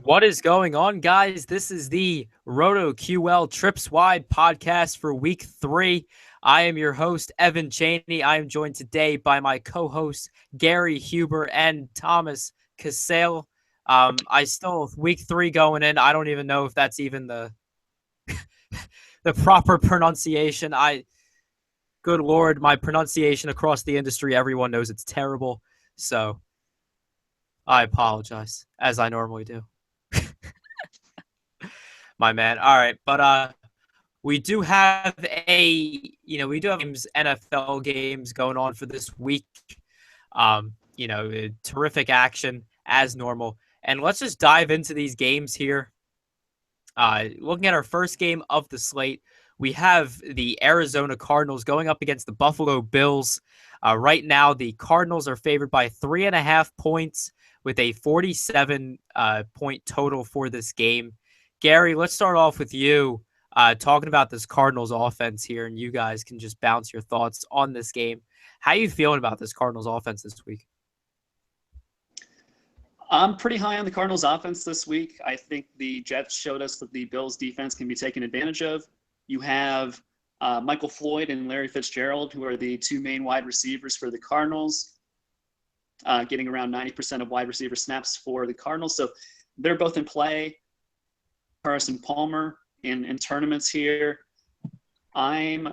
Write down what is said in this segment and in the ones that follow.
What is going on, guys? This is the Roto QL Trips Wide podcast for week 3. I am your host, Evan Cheney. I am joined today by my co-hosts, Gary Huber and Thomas Cassell. I still, week 3 going in. I don't even know if that's even the proper pronunciation. Good Lord, my pronunciation across the industry, everyone knows it's terrible. So I apologize, as I normally do. My man. All right, but we do have games, NFL games going on for this week. Terrific action as normal. And let's just dive into these games here. Looking at our first game of the slate, we have the Arizona Cardinals going up against the Buffalo Bills. Right now, the Cardinals are favored by 3.5 points with a 47 point total for this game. Gary, let's start off with you talking about this Cardinals offense here, and you guys can just bounce your thoughts on this game. How are you feeling about this Cardinals offense this week? I'm pretty high on the Cardinals offense this week. I think the Jets showed us that the Bills defense can be taken advantage of. You have Michael Floyd and Larry Fitzgerald, who are the two main wide receivers for the Cardinals, getting around 90% of wide receiver snaps for the Cardinals. So they're both in play. Carson Palmer in tournaments here. I'm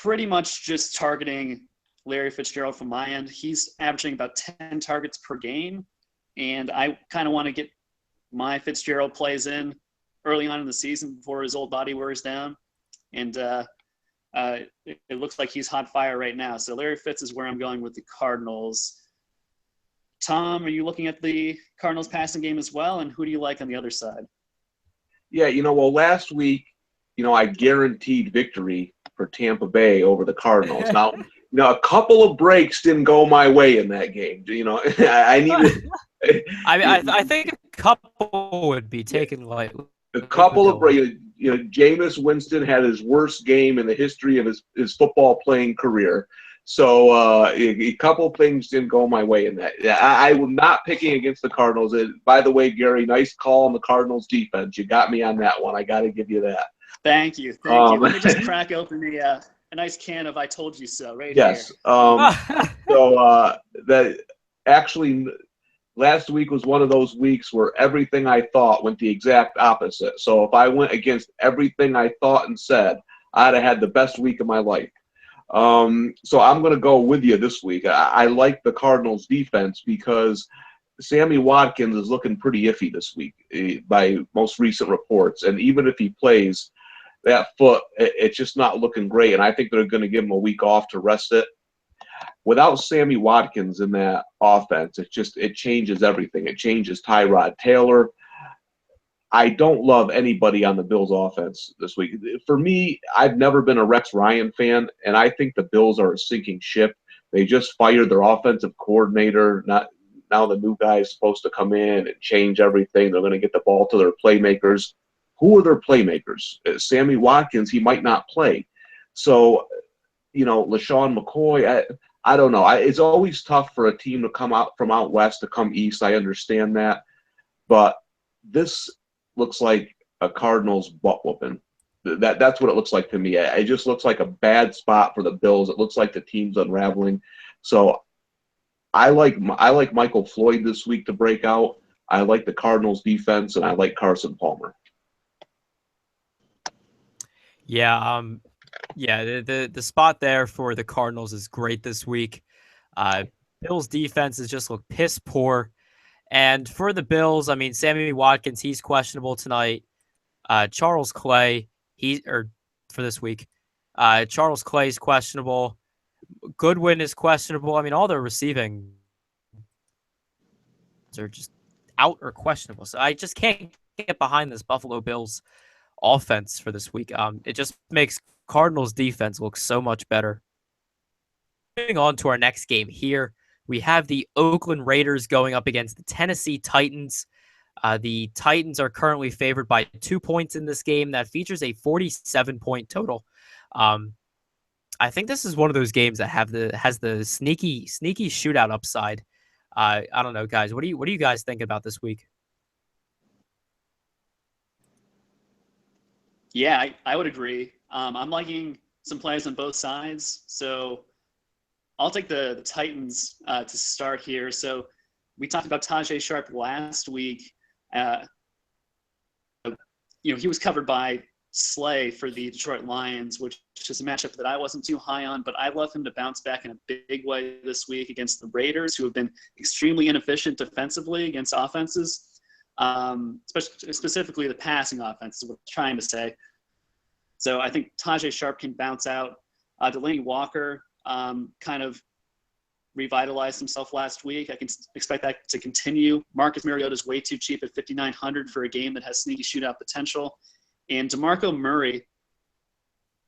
pretty much just targeting Larry Fitzgerald from my end. He's averaging about 10 targets per game. And I kind of want to get my Fitzgerald plays in early on in the season before his old body wears down. And it looks like he's hot fire right now. So Larry Fitz is where I'm going with the Cardinals. Tom, are you looking at the Cardinals passing game as well? And who do you like on the other side? Yeah, last week, I guaranteed victory for Tampa Bay over the Cardinals. Now, a couple of breaks didn't go my way in that game. I needed. I think a couple would be taken lightly. A couple of breaks. Jameis Winston had his worst game in the history of his football playing career. So a couple things didn't go my way in that. I was not picking against the Cardinals. By the way, Gary, nice call on the Cardinals defense. You got me on that one. I got to give you that. Thank you. Let me just crack open a nice can of "I told you so" right here. Yes. That actually last week was one of those weeks where everything I thought went the exact opposite. So if I went against everything I thought and said, I'd have had the best week of my life. So I'm going to go with you this week. I like the Cardinals defense because Sammy Watkins is looking pretty iffy this week by most recent reports. And even if he plays, that foot, it's just not looking great. And I think they're going to give him a week off to rest it. Without Sammy Watkins in that offense, it changes everything. It changes Tyrod Taylor. I don't love anybody on the Bills offense this week. For me, I've never been a Rex Ryan fan, and I think the Bills are a sinking ship. They just fired their offensive coordinator. Now the new guy is supposed to come in and change everything. They're going to get the ball to their playmakers. Who are their playmakers? Sammy Watkins, he might not play. So, LaShawn McCoy, I don't know. It's always tough for a team to come out from out west to come east. I understand that. But this looks like a Cardinals butt whooping. That's what it looks like to me. It just looks like a bad spot for the Bills. It looks like the team's unraveling. So I like Michael Floyd this week to break out. I like the Cardinals defense, and I like Carson Palmer. Yeah, the spot there for the Cardinals is great this week. Bills defense has just looked piss poor. And for the Bills, I mean, Sammy Watkins, he's questionable tonight. Charles Clay, for this week. Charles Clay's questionable. Goodwin is questionable. I mean, all their receiving are just out or questionable. So I just can't get behind this Buffalo Bills offense for this week. It just makes Cardinals defense look so much better. Moving on to our next game here, we have the Oakland Raiders going up against the Tennessee Titans. The Titans are currently favored by 2 points in this game that features a 47-point total. I think this is one of those games that has the sneaky shootout upside. I don't know, guys. What do you guys think about this week? Yeah, I would agree. I'm liking some plays on both sides. So I'll take the Titans to start here. So we talked about Tajay Sharp last week. Uh, he was covered by Slay for the Detroit Lions, which is a matchup that I wasn't too high on, but I love him to bounce back in a big way this week against the Raiders, who have been extremely inefficient defensively against offenses, specifically the passing offense is what I'm trying to say. So I think Tajay Sharp can bounce out. Delanie Walker kind of revitalized himself last week. I can expect that to continue. Marcus Mariota is way too cheap at $5,900 for a game that has sneaky shootout potential. And DeMarco Murray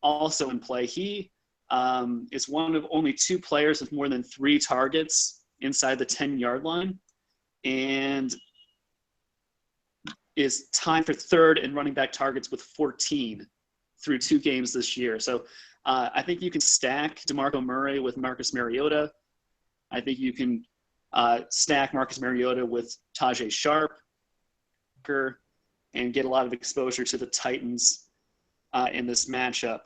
also in play. He is one of only 2 players with more than 3 targets inside the 10-yard line and is tied for 3rd in running back targets with 14 through 2 games this year. So I think you can stack DeMarco Murray with Marcus Mariota. I think you can stack Marcus Mariota with Tajay Sharp and get a lot of exposure to the Titans in this matchup.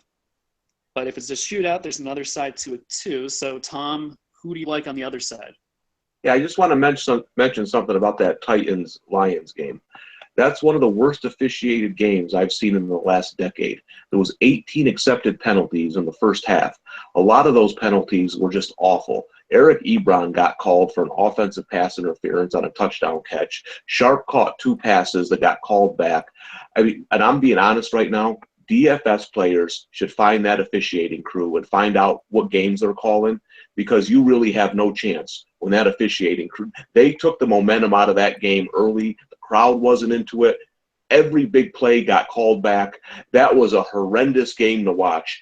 But if it's a shootout, there's another side to it too. So, Tom, who do you like on the other side? Yeah, I just want to mention something about that Titans-Lions game. That's one of the worst officiated games I've seen in the last decade. There was 18 accepted penalties in the first half. A lot of those penalties were just awful. Eric Ebron got called for an offensive pass interference on a touchdown catch. Sharp caught 2 passes that got called back. I mean, and I'm being honest right now, DFS players should find that officiating crew and find out what games they're calling, because you really have no chance when that officiating crew, they took the momentum out of that game early. The crowd wasn't into it. Every big play got called back. That was a horrendous game to watch.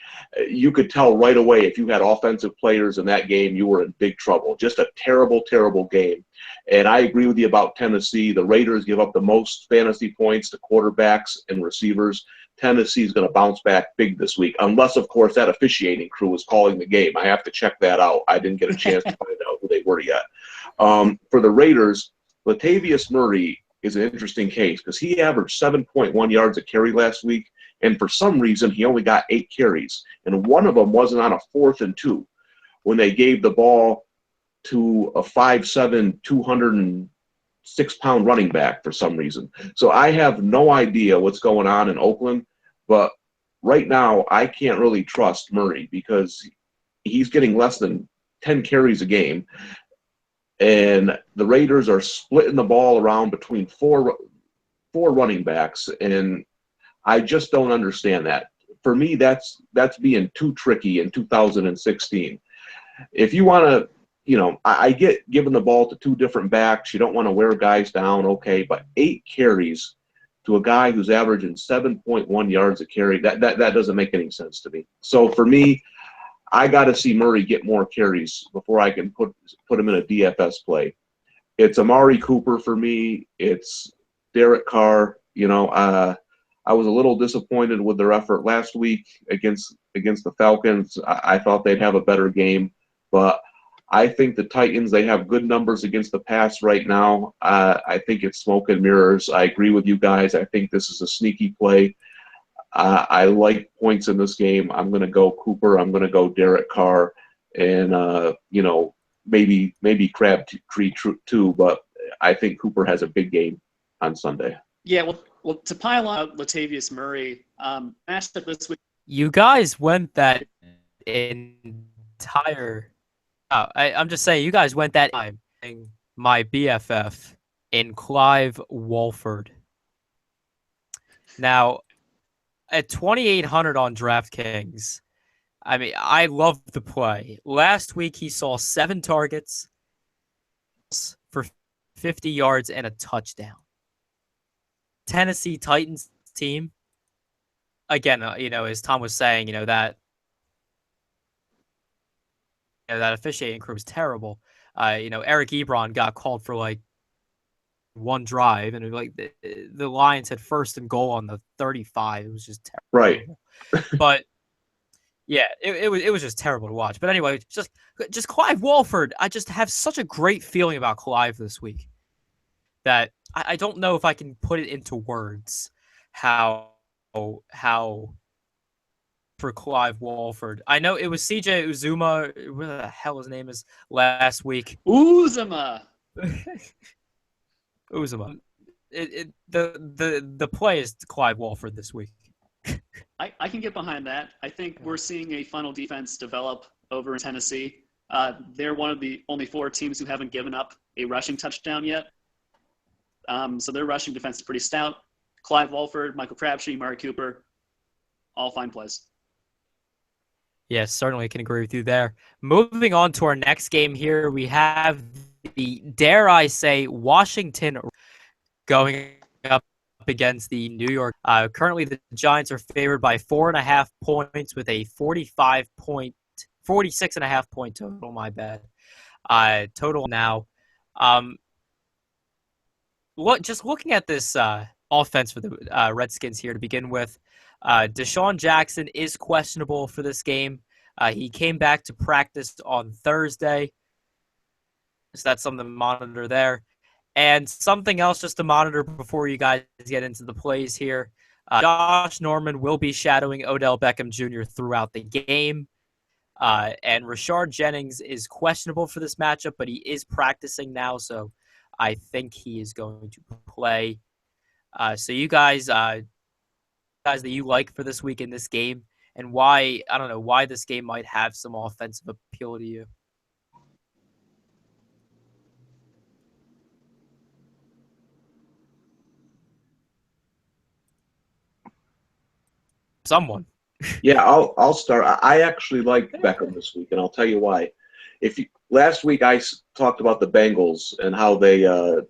You could tell right away if you had offensive players in that game, you were in big trouble. Just a terrible, terrible game. And I agree with you about Tennessee. The Raiders give up the most fantasy points to quarterbacks and receivers. Tennessee is going to bounce back big this week, unless, of course, that officiating crew is calling the game. I have to check that out. I didn't get a chance to find out who they were yet. For the Raiders, Latavius Murray is an interesting case because he averaged 7.1 yards a carry last week, and for some reason he only got 8 carries, and one of them wasn't on a 4th and 2 when they gave the ball to a 5'7", 206-pound running back for some reason. So I have no idea what's going on in Oakland, but right now I can't really trust Murray because he's getting less than 10 carries a game. And the Raiders are splitting the ball around between four running backs, and I just don't understand that. For me, that's being too tricky in 2016. If you want to, I get giving the ball to 2 different backs. You don't want to wear guys down, okay, but 8 carries to a guy who's averaging 7.1 yards a carry, that doesn't make any sense to me. So for me, I got to see Murray get more carries before I can put him in a DFS play. It's Amari Cooper for me. It's Derek Carr. I was a little disappointed with their effort last week against the Falcons. I thought they'd have a better game, but I think the Titans, they have good numbers against the pass right now. I think it's smoke and mirrors. I agree with you guys. I think this is a sneaky play. I like points in this game. I'm going to go Cooper. I'm going to go Derek Carr, and maybe Crabtree too. But I think Cooper has a big game on Sunday. Yeah, well, to pile on Latavius Murray, matchup this week. You guys went that entire. I'm just saying, you guys went that time. My BFF in Clive Walford. Now, at 2,800 on DraftKings, I mean, I love the play. Last week, he saw 7 targets for 50 yards and a touchdown. Tennessee Titans team, again, as Tom was saying, that officiating crew was terrible. Eric Ebron got called for like 1 drive, and the Lions had 1st and goal on the 35. It was just terrible. Right. But yeah, it was just terrible to watch. But anyway, just Clive Walford. I just have such a great feeling about Clive this week that I don't know if I can put it into words how how for Clive Walford. I know it was CJ Uzuma, what the hell his name is, last week. Uzuma. Uzuma. The play is Clive Walford this week. I can get behind that. I think we're seeing a funnel defense develop over in Tennessee. They're one of the only 4 teams who haven't given up a rushing touchdown yet. So their rushing defense is pretty stout. Clive Walford, Michael Crabtree, Murray Cooper, all fine plays. Yes, certainly can agree with you there. Moving on to our next game here, we have the, dare I say, Washington going up against the New York. Currently, the Giants are favored by 4.5 points with a 46.5 point total. My bad. Total now. Just looking at this offense for the Redskins here to begin with. Deshaun Jackson is questionable for this game. He came back to practice on Thursday. So that's something to monitor there. And something else just to monitor before you guys get into the plays here. Josh Norman will be shadowing Odell Beckham Jr. throughout the game. And Rashard Jennings is questionable for this matchup, but he is practicing now, so I think he is going to play. So you guys that you like for this week in this game, and why, I don't know, why this game might have some offensive appeal to you. Someone. Yeah, I'll start. I actually like Beckham this week, and I'll tell you why. Last week I talked about the Bengals and how they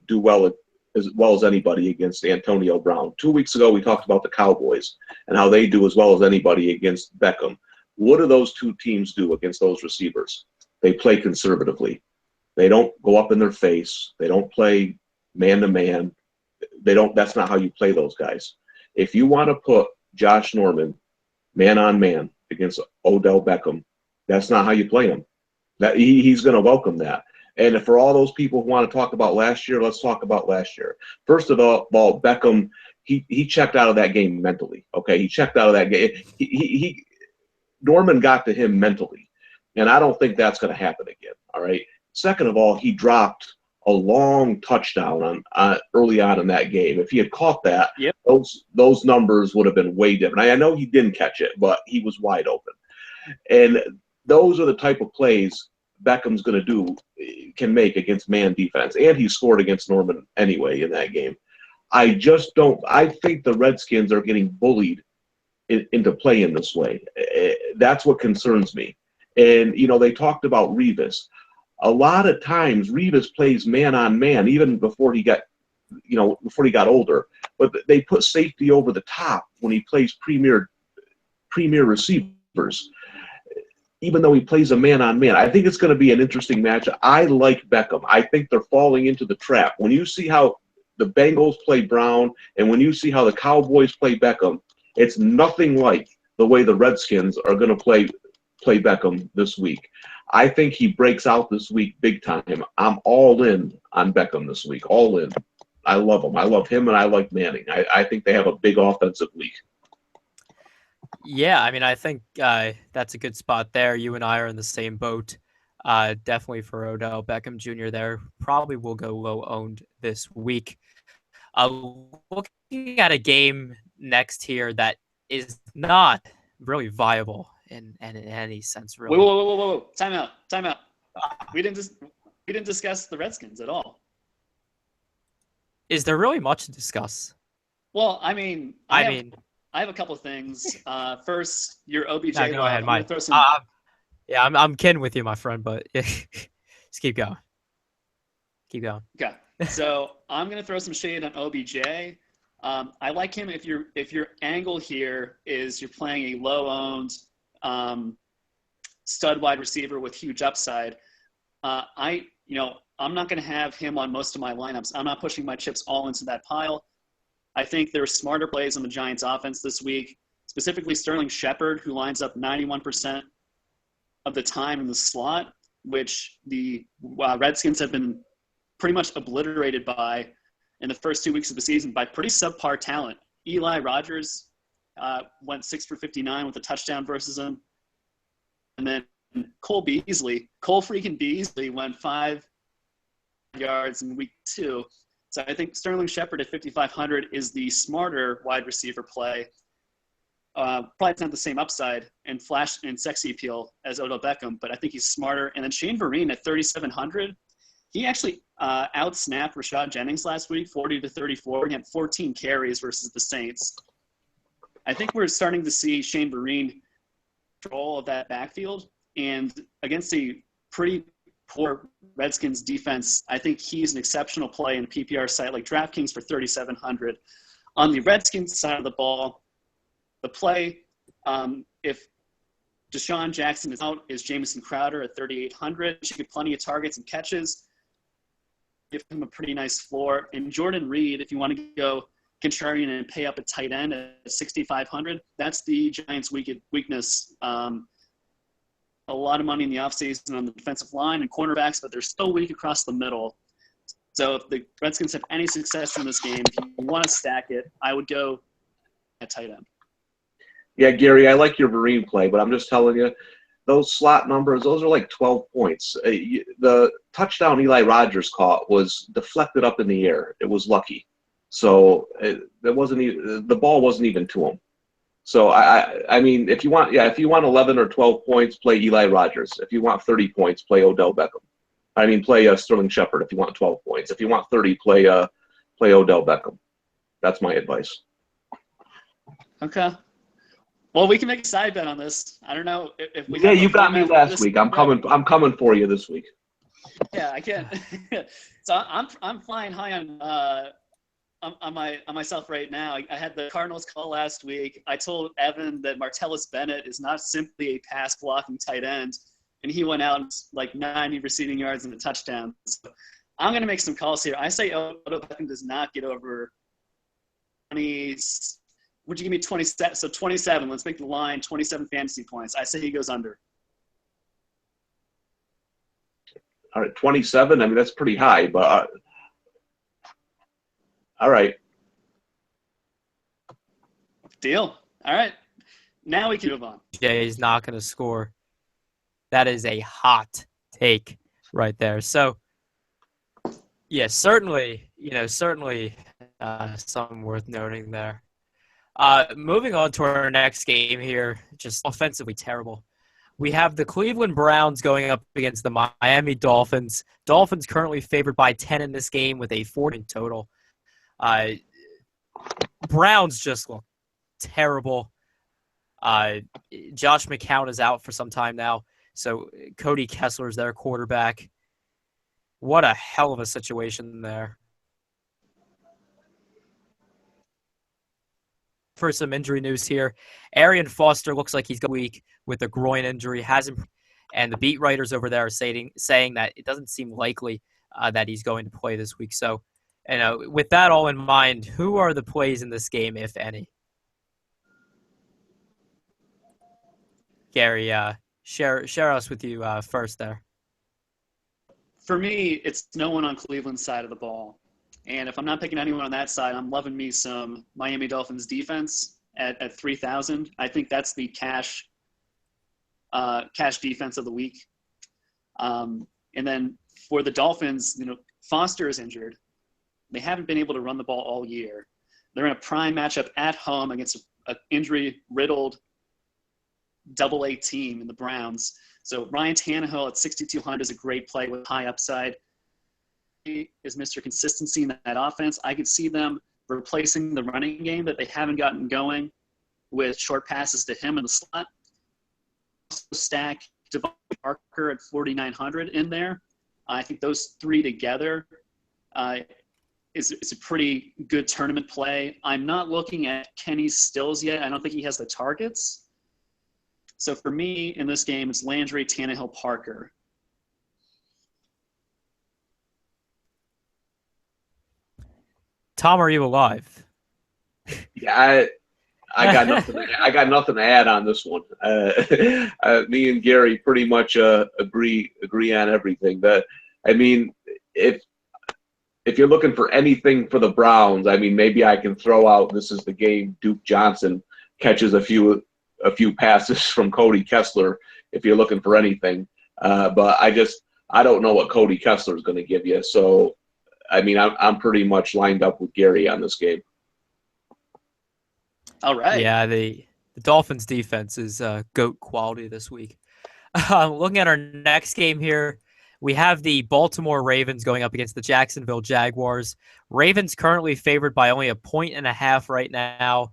do well as well as anybody against Antonio Brown. 2 weeks ago we talked about the Cowboys and how they do as well as anybody against Beckham. What do those two teams do against those receivers? They play conservatively. They don't go up in their face. They don't play man to man. That's not how you play those guys. If you want to put Josh Norman man on man against Odell Beckham, that's not how you play him. That he's going to welcome that. And for all those people who want to talk about last year, let's talk about last year. First of all, Beckham, he checked out of that game mentally. Okay, he checked out of that game. Norman got to him mentally, and I don't think that's going to happen again. All right. Second of all, he dropped a long touchdown on early on in that game. If he had caught that, yep, those numbers would have been way different. I know he didn't catch it, but he was wide open. And those are the type of plays Beckham's going to can make against man defense. And he scored against Norman anyway in that game. I think the Redskins are getting bullied into playing this way. That's what concerns me. And, they talked about Revis. A lot of times Revis plays man on man, even before he got older. But they put safety over the top when he plays premier receivers, even though he plays a man on man. I think it's going to be an interesting matchup. I like Beckham. I think they're falling into the trap. When you see how the Bengals play Brown and when you see how the Cowboys play Beckham, it's nothing like the way the Redskins are going to play Beckham this week. I think he breaks out this week big time. I'm all in on Beckham this week. All in. I love him. I love him, and I like Manning. I think they have a big offensive week. Yeah, I mean, I think that's a good spot there. You and I are in the same boat. Definitely for Odell Beckham Jr. there. Probably will go low-owned this week. Looking at a game next here that is not really viable in any sense, really. Whoa. Time out. We didn't discuss the Redskins at all. Is there really much to discuss? Well, I have a couple of things. First, your OBJ. No, go ahead, Mike. Yeah, I'm kidding with you, my friend, but just keep going. Keep going. Okay. So I'm gonna throw some shade on OBJ. I like him if your angle here is you're playing a low-owned stud wide receiver with huge upside. I'm not going to have him on most of my lineups. I'm not pushing my chips all into that pile. I think there are smarter plays on the Giants offense this week, specifically Sterling Shepard, who lines up 91% of the time in the slot, which the Redskins have been pretty much obliterated by in the first 2 weeks of the season by pretty subpar talent. Eli Rogers went 6 for 59 with a touchdown versus him. And then Cole freaking Beasley went 5 yards in week 2. So I think Sterling Shepard at 5,500 is the smarter wide receiver play. Probably not the same upside and flash and sexy appeal as Odell Beckham, but I think he's smarter. And then Shane Vereen at 3,700, he actually out-snapped Rashad Jennings last week, 40-34. He had 14 carries versus the Saints. I think we're starting to see Shane Vereen control of that backfield, and against a pretty poor Redskins defense, I think he's an exceptional play in a PPR site like DraftKings for 3,700. On the Redskins side of the ball, the play, if Deshaun Jackson is out, is Jamison Crowder at 3,800. He should get plenty of targets and catches. Give him a pretty nice floor. And Jordan Reed, if you want to go contrarian and pay up a tight end at 6,500, that's the Giants' weakness. A lot of money in the offseason on the defensive line and cornerbacks, but they're still weak across the middle. So if the Redskins have any success in this game, if you want to stack it, I would go at tight end. Yeah, Gary, I like your Vereen play, but I'm just telling you, those slot numbers, those are like 12 points. The touchdown Eli Rogers caught was deflected up in the air. It was lucky. So the ball wasn't even to him. So I mean, if you want 11 or 12 points, play Eli Rogers. If you want 30 points, play Odell Beckham. I mean, play Sterling Shepard. If you want 12 points, if you want 30, play Odell Beckham. That's my advice. Okay. Well, we can make a side bet on this. I don't know if we. Yeah, you got me last week. I'm coming for you this week. Yeah, I can't. So I'm flying high on myself right now. I had the Cardinals call last week. I told Evan that Martellus Bennett is not simply a pass blocking tight end, and he went out like 90 receiving yards and a touchdown. So I'm going to make some calls here. I say Odell Beckham does not get over 20. Would you give me 27? So 27. Let's make the line 27 fantasy points. I say he goes under. All right, 27. I mean, that's pretty high, but all right. Deal. All right. Now we can move on. Jay is not going to score. That is a hot take right there. So, yeah, certainly something worth noting there. Moving on to our next game here, just offensively terrible. We have the Cleveland Browns going up against the Miami Dolphins. Dolphins currently favored by 10 in this game with a 40 total. Browns just look terrible. Josh McCown is out for some time now, so Cody Kessler is their quarterback. What a hell of a situation there. For some injury news here, Arian Foster looks like he's got a week with a groin injury. And the beat writers over there are saying that it doesn't seem likely that he's going to play this week. So, with that all in mind, who are the plays in this game, if any? Gary, share us with you first there. For me, it's no one on Cleveland's side of the ball. And if I'm not picking anyone on that side, I'm loving me some Miami Dolphins defense at 3,000. I think that's the cash defense of the week. And then for the Dolphins, Foster is injured. They haven't been able to run the ball all year. They're in a prime matchup at home against an injury-riddled Double-A team in the Browns. So Ryan Tannehill at 6,200 is a great play with high upside. He is Mr. Consistency in that offense. I could see them replacing the running game that they haven't gotten going with short passes to him in the slot. Stack Devontae Parker at 4,900 in there. I think those three together is a pretty good tournament play. I'm not looking at Kenny Stills yet. I don't think he has the targets. So for me in this game, it's Landry, Tannehill, Parker. Tom, are you alive? Yeah, I got nothing. I got nothing to add on this one. Me and Gary pretty much agree on everything. If you're looking for anything for the Browns, I mean, maybe I can throw out this is the game Duke Johnson catches a few passes from Cody Kessler if you're looking for anything. But I don't know what Cody Kessler is going to give you. So, I mean, I'm pretty much lined up with Gary on this game. All right. Yeah, the Dolphins defense is GOAT quality this week. Looking at our next game here, we have the Baltimore Ravens going up against the Jacksonville Jaguars. Ravens currently favored by only 1.5 right now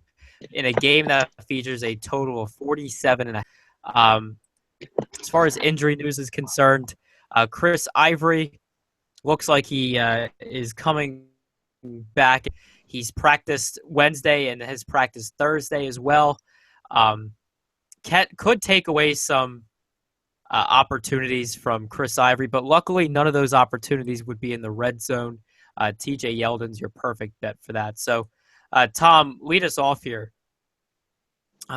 in a game that features a total of 47.5. As far as injury news is concerned, Chris Ivory looks like he is coming back. He's practiced Wednesday and has practiced Thursday as well. Could take away some opportunities from Chris Ivory, but luckily none of those opportunities would be in the red zone. TJ Yeldon's your perfect bet for that. So, Tom, lead us off here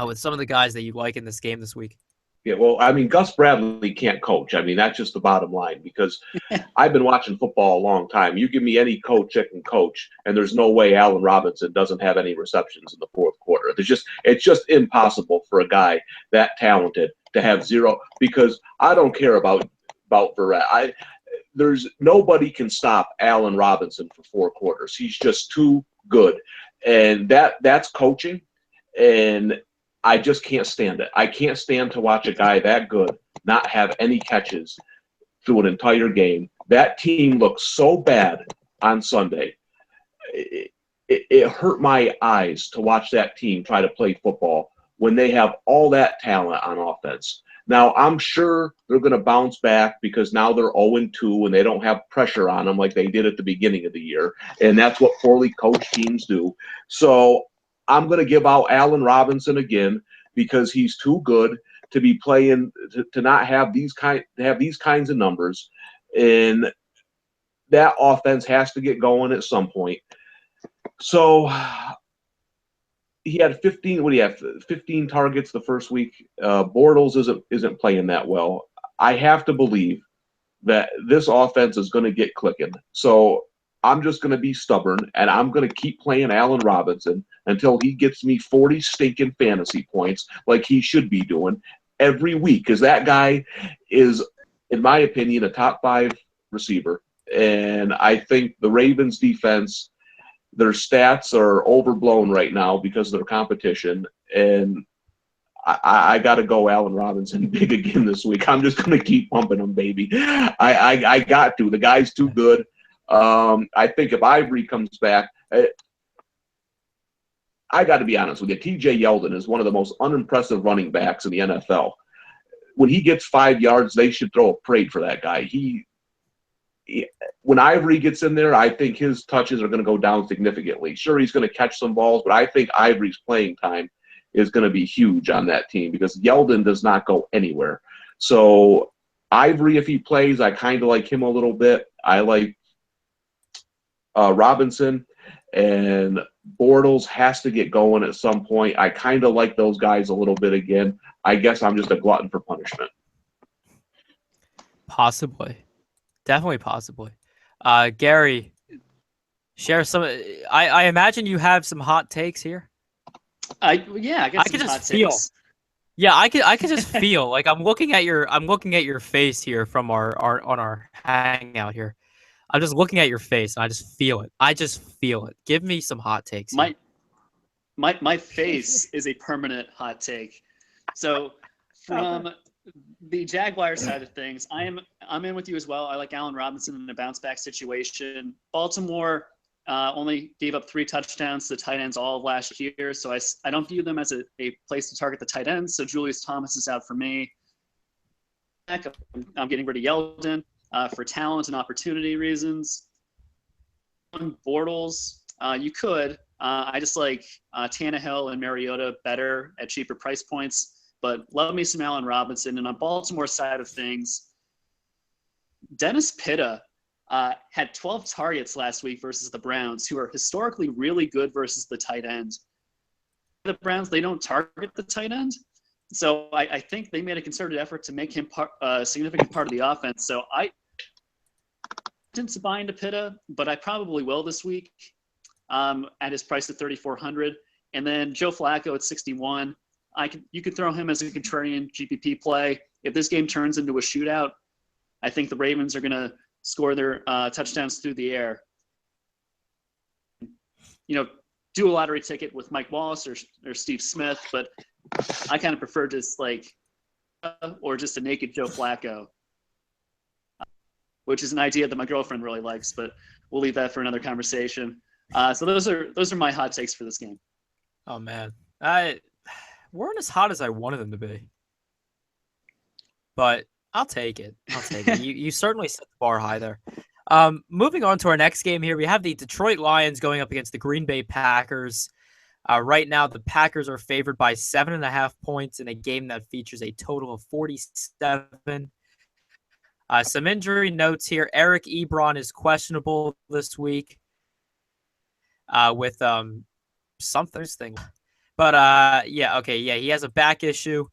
with some of the guys that you like in this game this week. Yeah, well, I mean, Gus Bradley can't coach. I mean, that's just the bottom line because I've been watching football a long time. You give me any coach that can coach, and there's no way Allen Robinson doesn't have any receptions in the fourth quarter. It's just impossible for a guy that talented to have zero because I don't care about Verrett. There's nobody can stop Allen Robinson for 4 quarters. He's just too good, and that's coaching, and I just can't stand it. I can't stand to watch a guy that good not have any catches through an entire game. That team looked so bad on Sunday. It hurt my eyes to watch that team try to play football when they have all that talent on offense. Now, I'm sure they're going to bounce back because now they're 0-2 and they don't have pressure on them like they did at the beginning of the year, and that's what poorly coached teams do. So I'm going to give out Allen Robinson again because he's too good to be playing to not have these kinds of numbers, and that offense has to get going at some point. So he had 15. What do you have? 15 targets the first week. Bortles isn't playing that well. I have to believe that this offense is going to get clicking. So I'm just going to be stubborn, and I'm going to keep playing Allen Robinson until he gets me 40 stinking fantasy points like he should be doing every week, because that guy is, in my opinion, a top 5 receiver. And I think the Ravens defense, their stats are overblown right now because of their competition, and I got to go Allen Robinson big again this week. I'm just going to keep pumping him, baby. I got to. The guy's too good. I think if Ivory comes back, I got to be honest with you. TJ Yeldon is one of the most unimpressive running backs in the NFL. When he gets 5 yards, they should throw a parade for that guy. When Ivory gets in there, I think his touches are going to go down significantly. Sure, he's going to catch some balls, but I think Ivory's playing time is going to be huge on that team because Yeldon does not go anywhere. So Ivory, if he plays, I kind of like him a little bit. I like Robinson, and Bortles has to get going at some point. I kind of like those guys a little bit again. I guess I'm just a glutton for punishment. Possibly. Definitely possibly. Gary, share some. I imagine you have some hot takes here. I got some hot takes. Yeah, I could just feel like I'm looking at your face here from our hangout here. I'm just looking at your face and I just feel it. Give me some hot takes. My face is a permanent hot take. So from the Jaguar side of things, I'm in with you as well. I like Allen Robinson in a bounce back situation. Baltimore only gave up 3 touchdowns to the tight ends all of last year, so I don't view them as a place to target the tight ends. So Julius Thomas is out for me. I'm getting rid of Yeldon for talent and opportunity reasons. On Bortles, you could. I just like Tannehill and Mariota better at cheaper price points. But love me some Allen Robinson. And on Baltimore's side of things, Dennis Pitta had 12 targets last week versus the Browns, who are historically really good versus the tight end. The Browns, they don't target the tight end. So I think they made a concerted effort to make him a significant part of the offense. So I didn't buy into Pitta, but I probably will this week at his price of $3,400. And then Joe Flacco at 61. You could throw him as a contrarian GPP play. If this game turns into a shootout, I think the Ravens are going to score their touchdowns through the air. Do a lottery ticket with Mike Wallace or Steve Smith, but I kind of prefer just or just a naked Joe Flacco, which is an idea that my girlfriend really likes, but we'll leave that for another conversation. So those are my hot takes for this game. Oh man, weren't as hot as I wanted them to be, but I'll take it. You certainly set the bar high there. Moving on to our next game here, we have the Detroit Lions going up against the Green Bay Packers. Right now, the Packers are favored by 7.5 points in a game that features a total of 47. Some injury notes here. Eric Ebron is questionable this week with something. But he has a back issue.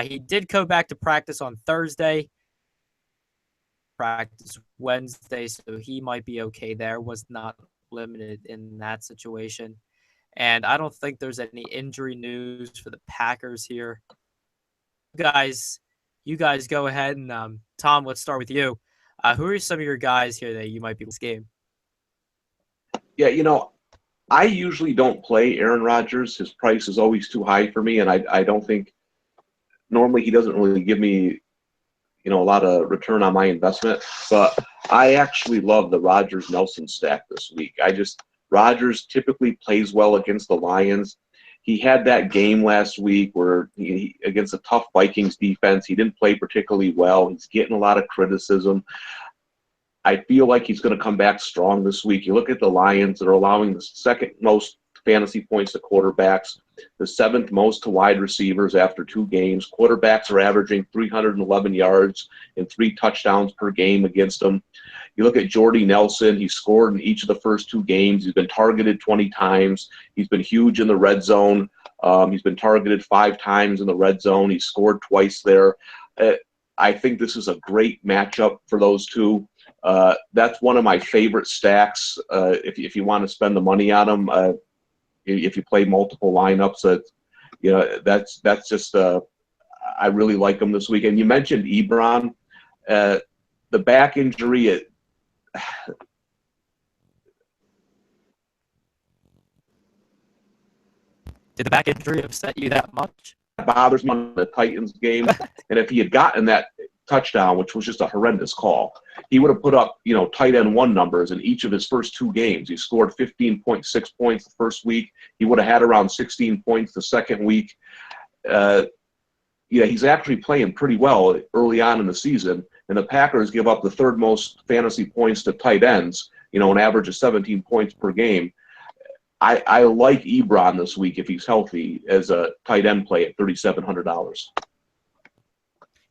He did go back to practice on Thursday. Practice Wednesday, so he might be okay there. Was not limited in that situation. And I don't think there's any injury news for the Packers here. You guys go ahead and Tom, let's start with you. Who are some of your guys here that you might be in this game? Yeah, I usually don't play Aaron Rodgers. His price is always too high for me, and I don't think normally he doesn't really give me a lot of return on my investment. But I actually love the Rodgers-Nelson stack this week. Rodgers typically plays well against the Lions. He had that game last week where against a tough Vikings defense, he didn't play particularly well. He's getting a lot of criticism. I feel like he's going to come back strong this week. You look at the Lions, they're allowing the second most fantasy points to quarterbacks, the seventh most to wide receivers after 2 games. Quarterbacks are averaging 311 yards and 3 touchdowns per game against them. You look at Jordy Nelson, he scored in each of the first 2 games. He's been targeted 20 times. He's been huge in the red zone. He's been targeted 5 times in the red zone. He scored twice there. I think this is a great matchup for those two. That's one of my favorite stacks if you want to spend the money on them. If you play multiple lineups, that's just I really like them this week. And you mentioned Ebron, the back injury. Did the back injury upset you that much? It bothers me on the Titans game. And if he had gotten that touchdown, which was just a horrendous call, he would have put up, tight end 1 numbers in each of his first 2 games. He scored 15.6 points the first week. He would have had around 16 points the second week. He's actually playing pretty well early on in the season, and the Packers give up the 3rd most fantasy points to tight ends, an average of 17 points per game. I like Ebron this week if he's healthy as a tight end play at $3,700.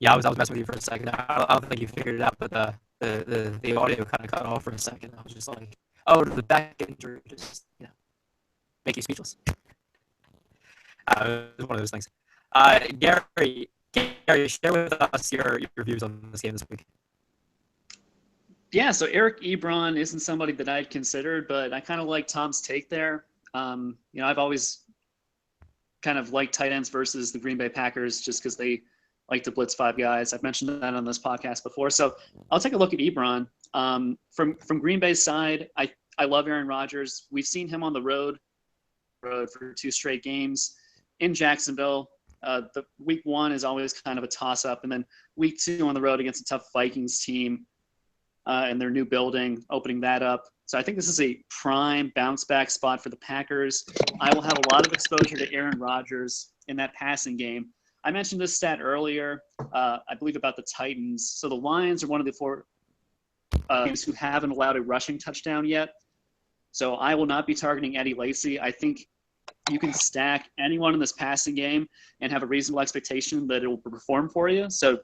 Yeah, I was messing with you for a second. I don't think you figured it out, but the audio kind of cut off for a second. I was just like, oh, the back injury just make you speechless. It was one of those things. Gary, share with us your views on this game this week. Yeah, so Eric Ebron isn't somebody that I'd considered, but I kind of like Tom's take there. I've always kind of liked tight ends versus the Green Bay Packers just because they like to blitz 5 guys. I've mentioned that on this podcast before. So I'll take a look at Ebron. From Green Bay's side, I love Aaron Rodgers. We've seen him on the road for 2 straight games in Jacksonville. The week 1 is always kind of a toss-up, and then week 2 on the road against a tough Vikings team in their new building, opening that up. So I think this is a prime bounce-back spot for the Packers. I will have a lot of exposure to Aaron Rodgers in that passing game. I mentioned this stat earlier, I believe about the Titans. So the Lions are one of the 4 teams who haven't allowed a rushing touchdown yet. So I will not be targeting Eddie Lacy. I think you can stack anyone in this passing game and have a reasonable expectation that it will perform for you. So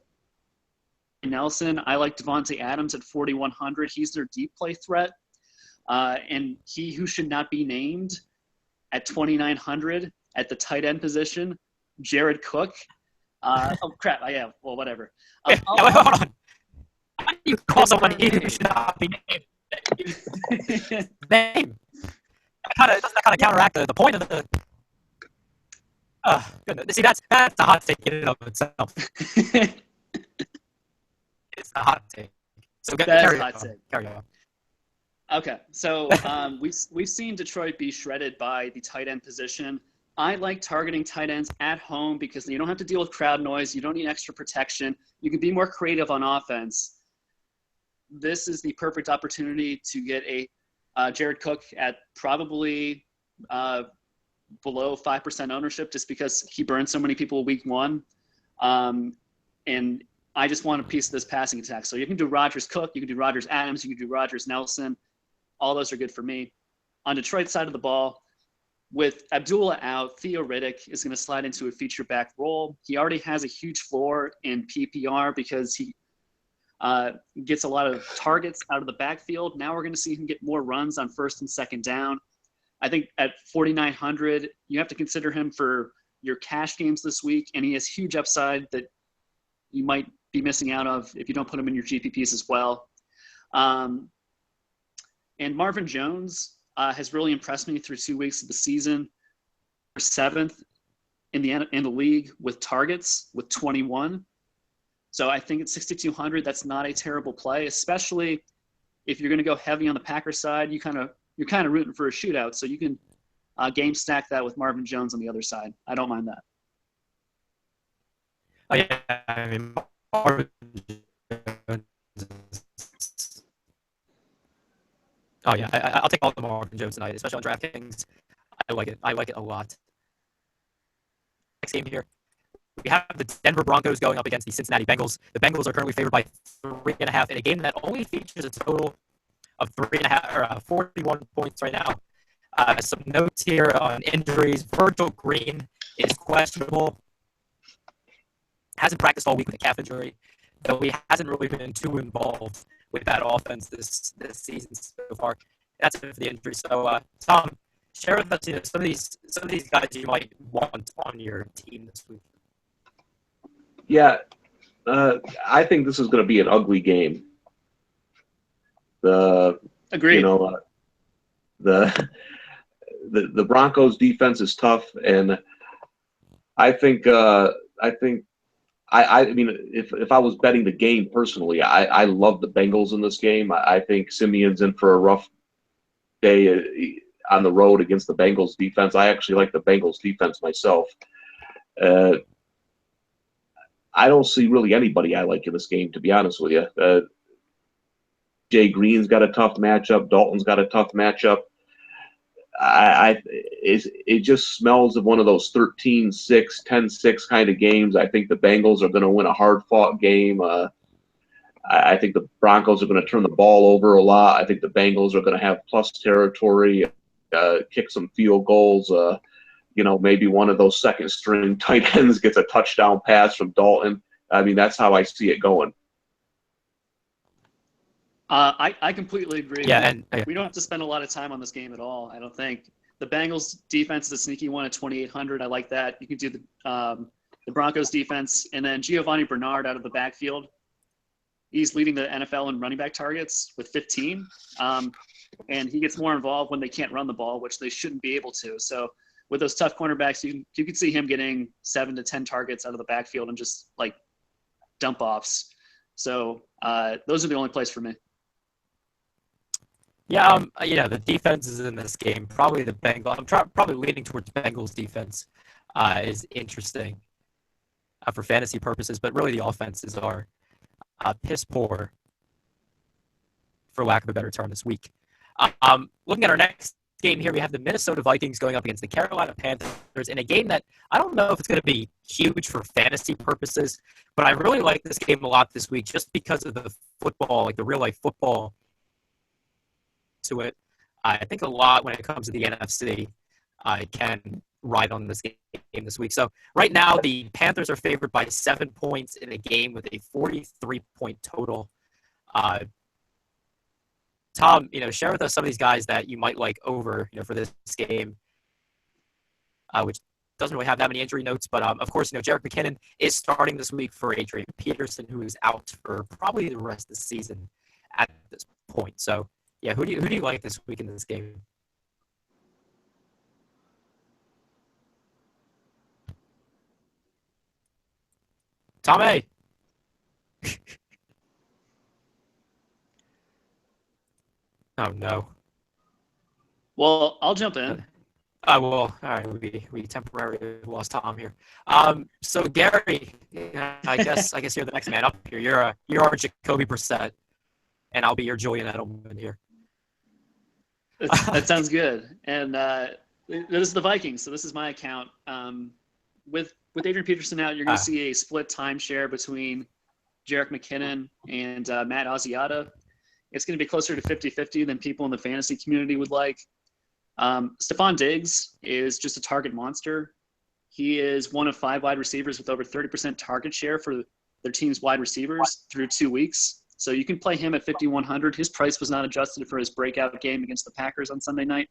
Nelson, I like Devontae Adams at 4,100. He's their deep play threat. And he who should not be named at 2,900 at the tight end position, Jared Cook. Oh, crap. Well, whatever. Wait, hold on. How do you call someone who should not be named? Name. Doesn't that kind of counteract the point of the Goodness. See, that's a hot take in and of itself. It's a hot take. So carry hot on. take. Carry on. Okay, so we've seen Detroit be shredded by the tight end position. I like targeting tight ends at home because you don't have to deal with crowd noise. You don't need extra protection. You can be more creative on offense. This is the perfect opportunity to get a Jared Cook at probably below 5% ownership just because he burned so many people week one. And I just want a piece of this passing attack. So you can do Rodgers Cook, you can do Rodgers Adams, you can do Rodgers Nelson. All those are good for me. On Detroit's side of the ball, with Abdullah out, Theo Riddick is going to slide into a feature back role. He already has a huge floor in PPR because he gets a lot of targets out of the backfield. Now we're going to see him get more runs on first and second down. I think at 4,900, you have to consider him for your cash games this week, and he has huge upside that you might be missing out of if you don't put him in your GPPs as well. And Marvin Jones has really impressed me through 2 weeks of the season. 7th in the league with targets with 21. So I think at 6,200, that's not a terrible play, especially if you're going to go heavy on the Packers side. You're kind of rooting for a shootout, so you can game stack that with Marvin Jones on the other side. I don't mind that. Oh yeah, I mean, Marvin Jones. Oh yeah, I'll take all the Marvin Jones tonight, especially on DraftKings. I like it. I like it a lot. Next game here, we have the Denver Broncos going up against the Cincinnati Bengals. The Bengals are currently favored by 3.5 in a game that only features a total of 3.5 or 41 points right now. Some notes here on injuries. Virgil Green is questionable. Hasn't practiced all week with a calf injury, though he hasn't really been too involved with that offense this season so far. That's it for the injury. So, Tom, share with us some of these guys you might want on your team this week. Yeah, I think this is going to be an ugly game. Agreed. The Broncos defense is tough, and I mean, if I was betting the game personally, I love the Bengals in this game. I think Simeon's in for a rough day on the road against the Bengals defense. I actually like the Bengals defense myself. I don't see really anybody I like in this game, to be honest with you. Jay Green's got a tough matchup. Dalton's got a tough matchup. It just smells of one of those 13-6, 10-6 kind of games. I think the Bengals are going to win a hard-fought game. I think the Broncos are going to turn the ball over a lot. I think the Bengals are going to have plus territory, kick some field goals. Maybe one of those second-string tight ends gets a touchdown pass from Dalton. I mean, that's how I see it going. I completely agree. Yeah, and we don't have to spend a lot of time on this game at all, I don't think. The Bengals defense is a sneaky one at 2,800. I like that. You can do the Broncos defense, and then Giovanni Bernard out of the backfield. He's leading the NFL in running back targets with 15, and he gets more involved when they can't run the ball, which they shouldn't be able to. So with those tough cornerbacks, you can see him getting 7 to 10 targets out of the backfield and just like dump offs. So those are the only plays for me. Yeah, the defense is in this game. Probably the Bengals. I'm probably leaning towards Bengals defense is interesting for fantasy purposes, but really the offenses are piss poor, for lack of a better term, this week. Looking at our next game here, we have the Minnesota Vikings going up against the Carolina Panthers in a game that I don't know if it's going to be huge for fantasy purposes, but I really like this game a lot this week just because of the football, like the real life football to it. I think a lot when it comes to the NFC, I can ride on this game this week. So right now, the Panthers are favored by 7 points in a game with a 43-point total. Tom, share with us some of these guys that you might like over, for this game, which doesn't really have that many injury notes. But of course, Jerick McKinnon is starting this week for Adrian Peterson, who is out for probably the rest of the season at this point. So yeah, who do you like this week in this game? Tommy. Oh no. Well, I'll jump in. Well, all right, we temporarily lost Tom here. So Gary, I guess you're the next man up here. You're our Jacoby Brissett, and I'll be your Julian Edelman here. That sounds good. And this is the Vikings, so this is my account. With Adrian Peterson out, you're going to see a split timeshare between Jerick McKinnon and Matt Asiata. It's going to be closer to 50-50 than people in the fantasy community would like. Stephon Diggs is just a target monster. He is one of 5 wide receivers with over 30% target share for their team's wide receivers through 2 weeks. So you can play him at 5,100. His price was not adjusted for his breakout game against the Packers on Sunday night.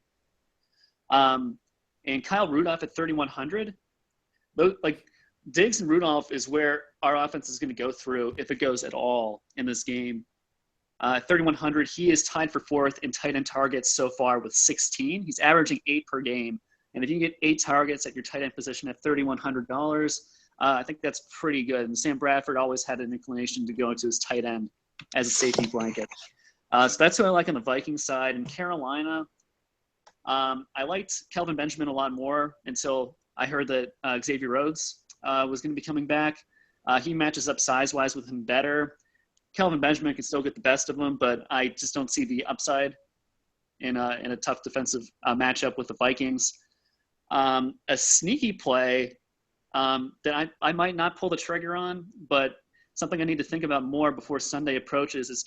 And Kyle Rudolph at 3,100. Like Diggs and Rudolph is where our offense is going to go through if it goes at all in this game. 3,100. He is tied for 4th in tight end targets so far with 16. He's averaging 8 per game. And if you can get 8 targets at your tight end position at $3,100, I think that's pretty good. And Sam Bradford always had an inclination to go into his tight end as a safety blanket. So that's who I like on the Vikings side. In Carolina, I liked Kelvin Benjamin a lot more until I heard that Xavier Rhodes was going to be coming back. He matches up size-wise with him better. Kelvin Benjamin can still get the best of him, but I just don't see the upside in a tough defensive matchup with the Vikings. A sneaky play that I might not pull the trigger on, but something I need to think about more before Sunday approaches is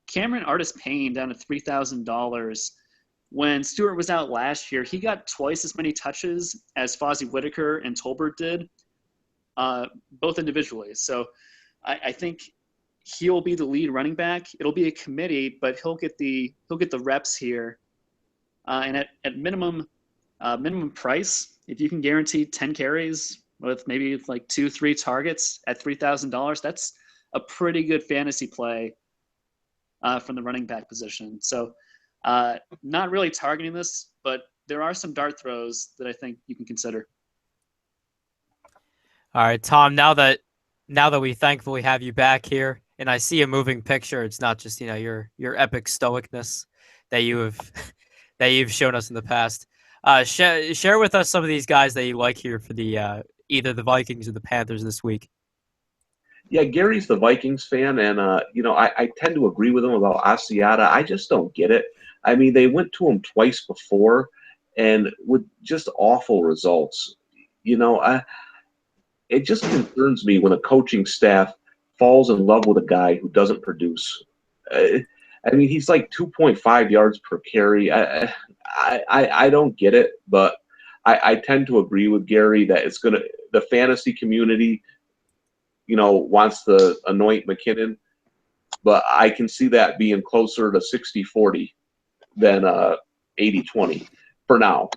Cameron Artis-Payne down to $3,000. When Stewart was out last year, he got twice as many touches as Fozzie Whitaker and Tolbert did, both individually. So I think he'll be the lead running back. It'll be a committee, but he'll get the reps here. And at minimum price, if you can guarantee 10 carries with maybe like 2-3 targets at $3,000, that's a pretty good fantasy play from the running back position. So not really targeting this, but there are some dart throws that I think you can consider. All right, Tom, now that we thankfully have you back here, and I see a moving picture, it's not just, your epic stoicness that you've shown us in the past. Share with us some of these guys that you like here for the either the Vikings or the Panthers this week. Yeah, Gary's the Vikings fan, and I tend to agree with him about Asiata. I just don't get it. I mean, they went to him twice before, and with just awful results. It just concerns me when a coaching staff falls in love with a guy who doesn't produce. I mean, he's like 2.5 yards per carry. I don't get it, but I tend to agree with Gary that the fantasy community, wants to anoint McKinnon, but I can see that being closer to 60-40 than 80-20 for now,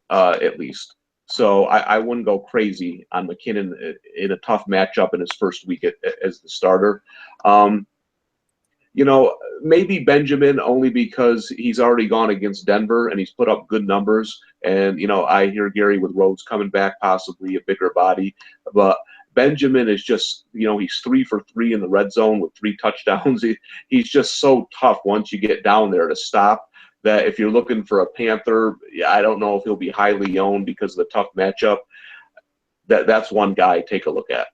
at least. So I wouldn't go crazy on McKinnon in a tough matchup in his first week as the starter. Maybe Benjamin only because he's already gone against Denver and he's put up good numbers. And, I hear Gary with Rhodes coming back, possibly a bigger body. But Benjamin is just, he's 3 for 3 in the red zone with 3 touchdowns. He's just so tough once you get down there to stop. That if you're looking for a Panther, I don't know if he'll be highly owned because of the tough matchup. That's one guy take a look at.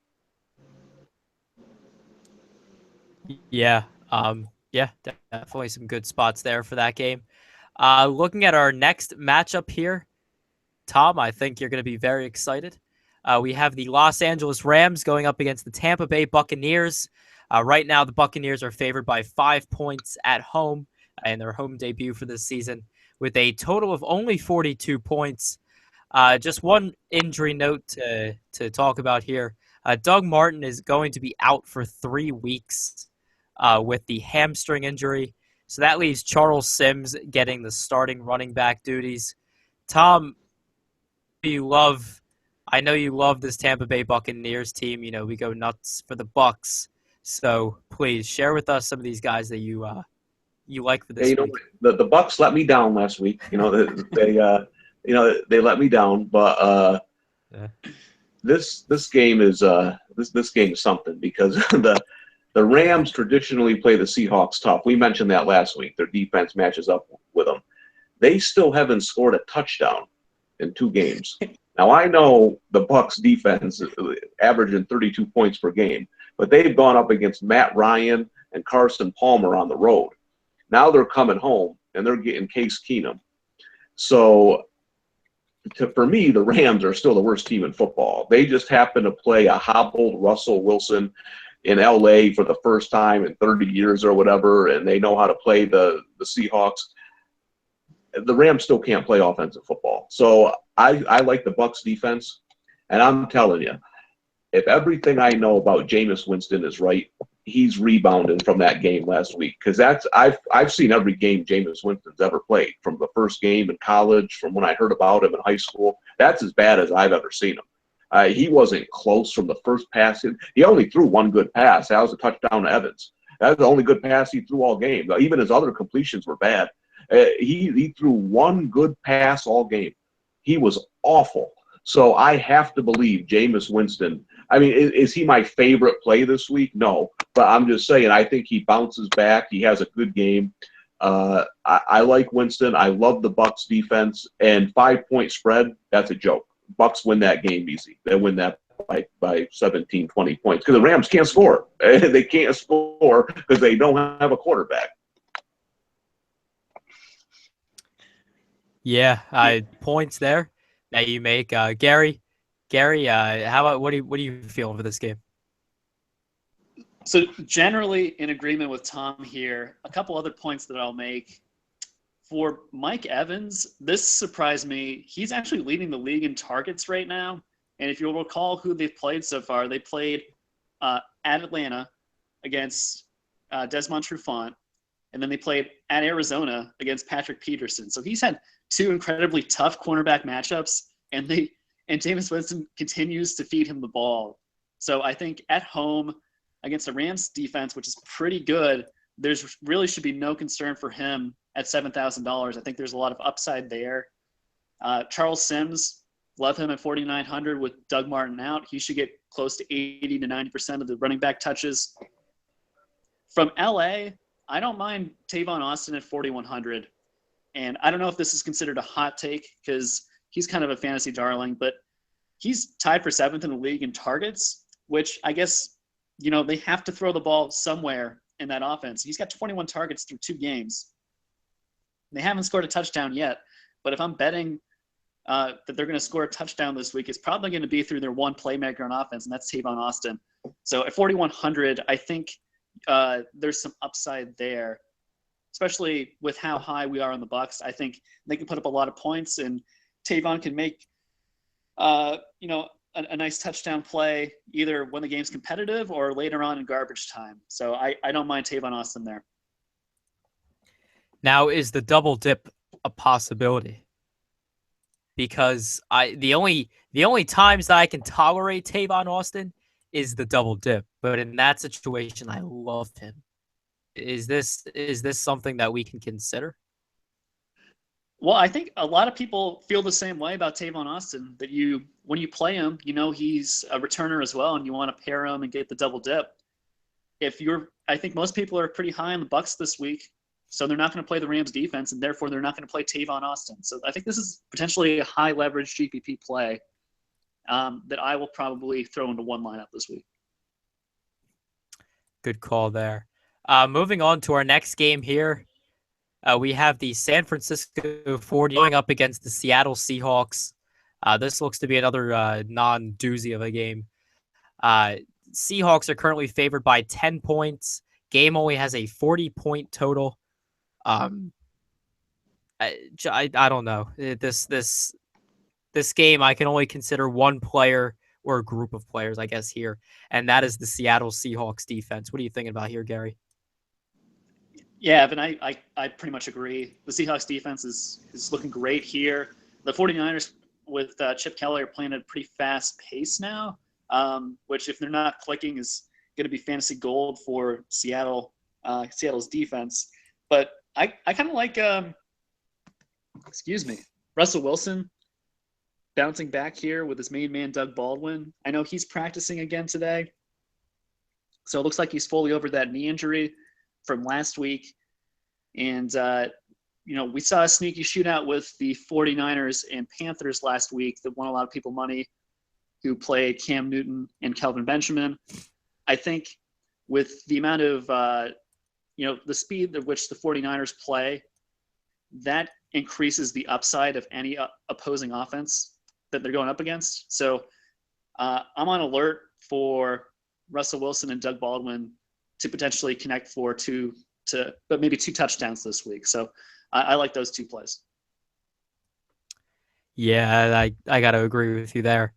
Yeah, definitely some good spots there for that game. Looking at our next matchup here, Tom, I think you're going to be very excited. We have the Los Angeles Rams going up against the Tampa Bay Buccaneers. Right now, the Buccaneers are favored by 5 points at home in their home debut for this season with a total of only 42 points. Just one injury note to talk about here. Doug Martin is going to be out for 3 weeks with the hamstring injury. So that leaves Charles Sims getting the starting running back duties. Tom, I know you love this Tampa Bay Buccaneers team. We go nuts for the Bucs. So please share with us some of these guys that you like for this week. The Bucs let me down last week. They let me down, but this game is this game is something because the Rams traditionally play the Seahawks tough. We mentioned that last week. Their defense matches up with them. They still haven't scored a touchdown in 2 games. Now, I know the Bucs defense is averaging 32 points per game, but they've gone up against Matt Ryan and Carson Palmer on the road. Now they're coming home, and they're getting Case Keenum. So, for me, the Rams are still the worst team in football. They just happen to play a hobbled Russell Wilson in L.A. for the first time in 30 years or whatever, and they know how to play the Seahawks. The Rams still can't play offensive football. So I like the Bucs defense, and I'm telling you, if everything I know about Jameis Winston is right, he's rebounding from that game last week because I've seen every game Jameis Winston's ever played, from the first game in college, from when I heard about him in high school. That's as bad as I've ever seen him. He wasn't close from the first pass. He only threw one good pass. That was a touchdown to Evans. That was the only good pass he threw all game. Even his other completions were bad. He threw one good pass all game. He was awful. So I have to believe Jameis Winston. I mean, is he my favorite play this week? No. But I'm just saying, I think he bounces back. He has a good game. I like Winston. I love the Bucs defense. And 5-point spread, that's a joke. Bucs win that game easy. They win that by 17, 20 points. Because the Rams can't score. They can't score because they don't have a quarterback. Yeah, points there that you make. Gary, how about what are you feeling for this game? So generally in agreement with Tom here. A couple other points that I'll make. For Mike Evans, this surprised me. He's actually leading the league in targets right now. And if you'll recall who they've played so far, they played at Atlanta against Desmond Trufant. And then they played at Arizona against Patrick Peterson. So he's had 2 incredibly tough cornerback matchups, and Jameis Winston continues to feed him the ball. So I think at home against the Rams defense, which is pretty good, there's really should be no concern for him at $7,000. I think there's a lot of upside there. Charles Sims, love him at 4,900 with Doug Martin out. He should get close to 80 to 90% of the running back touches. From LA, I don't mind Tavon Austin at 4,100. And I don't know if this is considered a hot take because he's kind of a fantasy darling, but he's tied for 7th in the league in targets, which I guess, they have to throw the ball somewhere in that offense. He's got 21 targets through 2 games. They haven't scored a touchdown yet, but if I'm betting that they're going to score a touchdown this week, it's probably going to be through their one playmaker on offense, and that's Tavon Austin. So at 4,100, I think there's some upside there, especially with how high we are on the Bucs. I think they can put up a lot of points, and Tavon can make, a nice touchdown play either when the game's competitive or later on in garbage time. So I don't mind Tavon Austin there. Now, is the double dip a possibility? Because the only times that I can tolerate Tavon Austin is the double dip, but in that situation, I love him. Is this something that we can consider? Well, I think a lot of people feel the same way about Tavon Austin, that when you play him, he's a returner as well, and you want to pair him and get the double dip. I think most people are pretty high on the Bucs this week, so they're not going to play the Rams defense, and therefore they're not going to play Tavon Austin. So I think this is potentially a high leverage GPP play that I will probably throw into one lineup this week. Good call there. Moving on to our next game here. We have the San Francisco 40 going up against the Seattle Seahawks. This looks to be another non-doozy of a game. Seahawks are currently favored by 10 points. Game only has a 40-point total. I don't know. This game, I can only consider one player or a group of players, I guess, here, and that is the Seattle Seahawks defense. What are you thinking about here, Gary? Yeah, Evan, I pretty much agree. The Seahawks defense is looking great here. The 49ers with Chip Kelly are playing at a pretty fast pace now, which if they're not clicking is going to be fantasy gold for Seattle's defense. But I kind of like, Russell Wilson. bouncing back here with his main man, Doug Baldwin. I know he's practicing again today. So it looks like he's fully over that knee injury from last week. And, we saw a sneaky shootout with the 49ers and Panthers last week that won a lot of people money, who played Cam Newton and Kelvin Benjamin. I think with the amount of, the speed at which the 49ers play, that increases the upside of any opposing offense that they're going up against. So I'm on alert for Russell Wilson and Doug Baldwin to potentially connect for but maybe 2 touchdowns this week. So I like those 2 plays. Yeah, I got to agree with you there.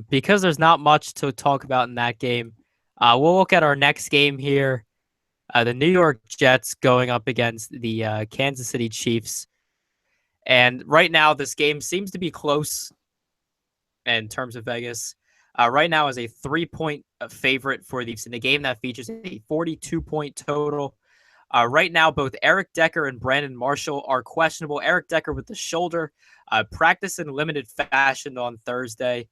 Because there's not much to talk about in that game, we'll look at our next game here. The New York Jets going up against the Kansas City Chiefs. And right now, this game seems to be close in terms of Vegas. Right now is a 3-point favorite for the Chiefs in a game that features a 42-point total. Right now, both Eric Decker and Brandon Marshall are questionable. Eric Decker with the shoulder, practiced in limited fashion on Thursday,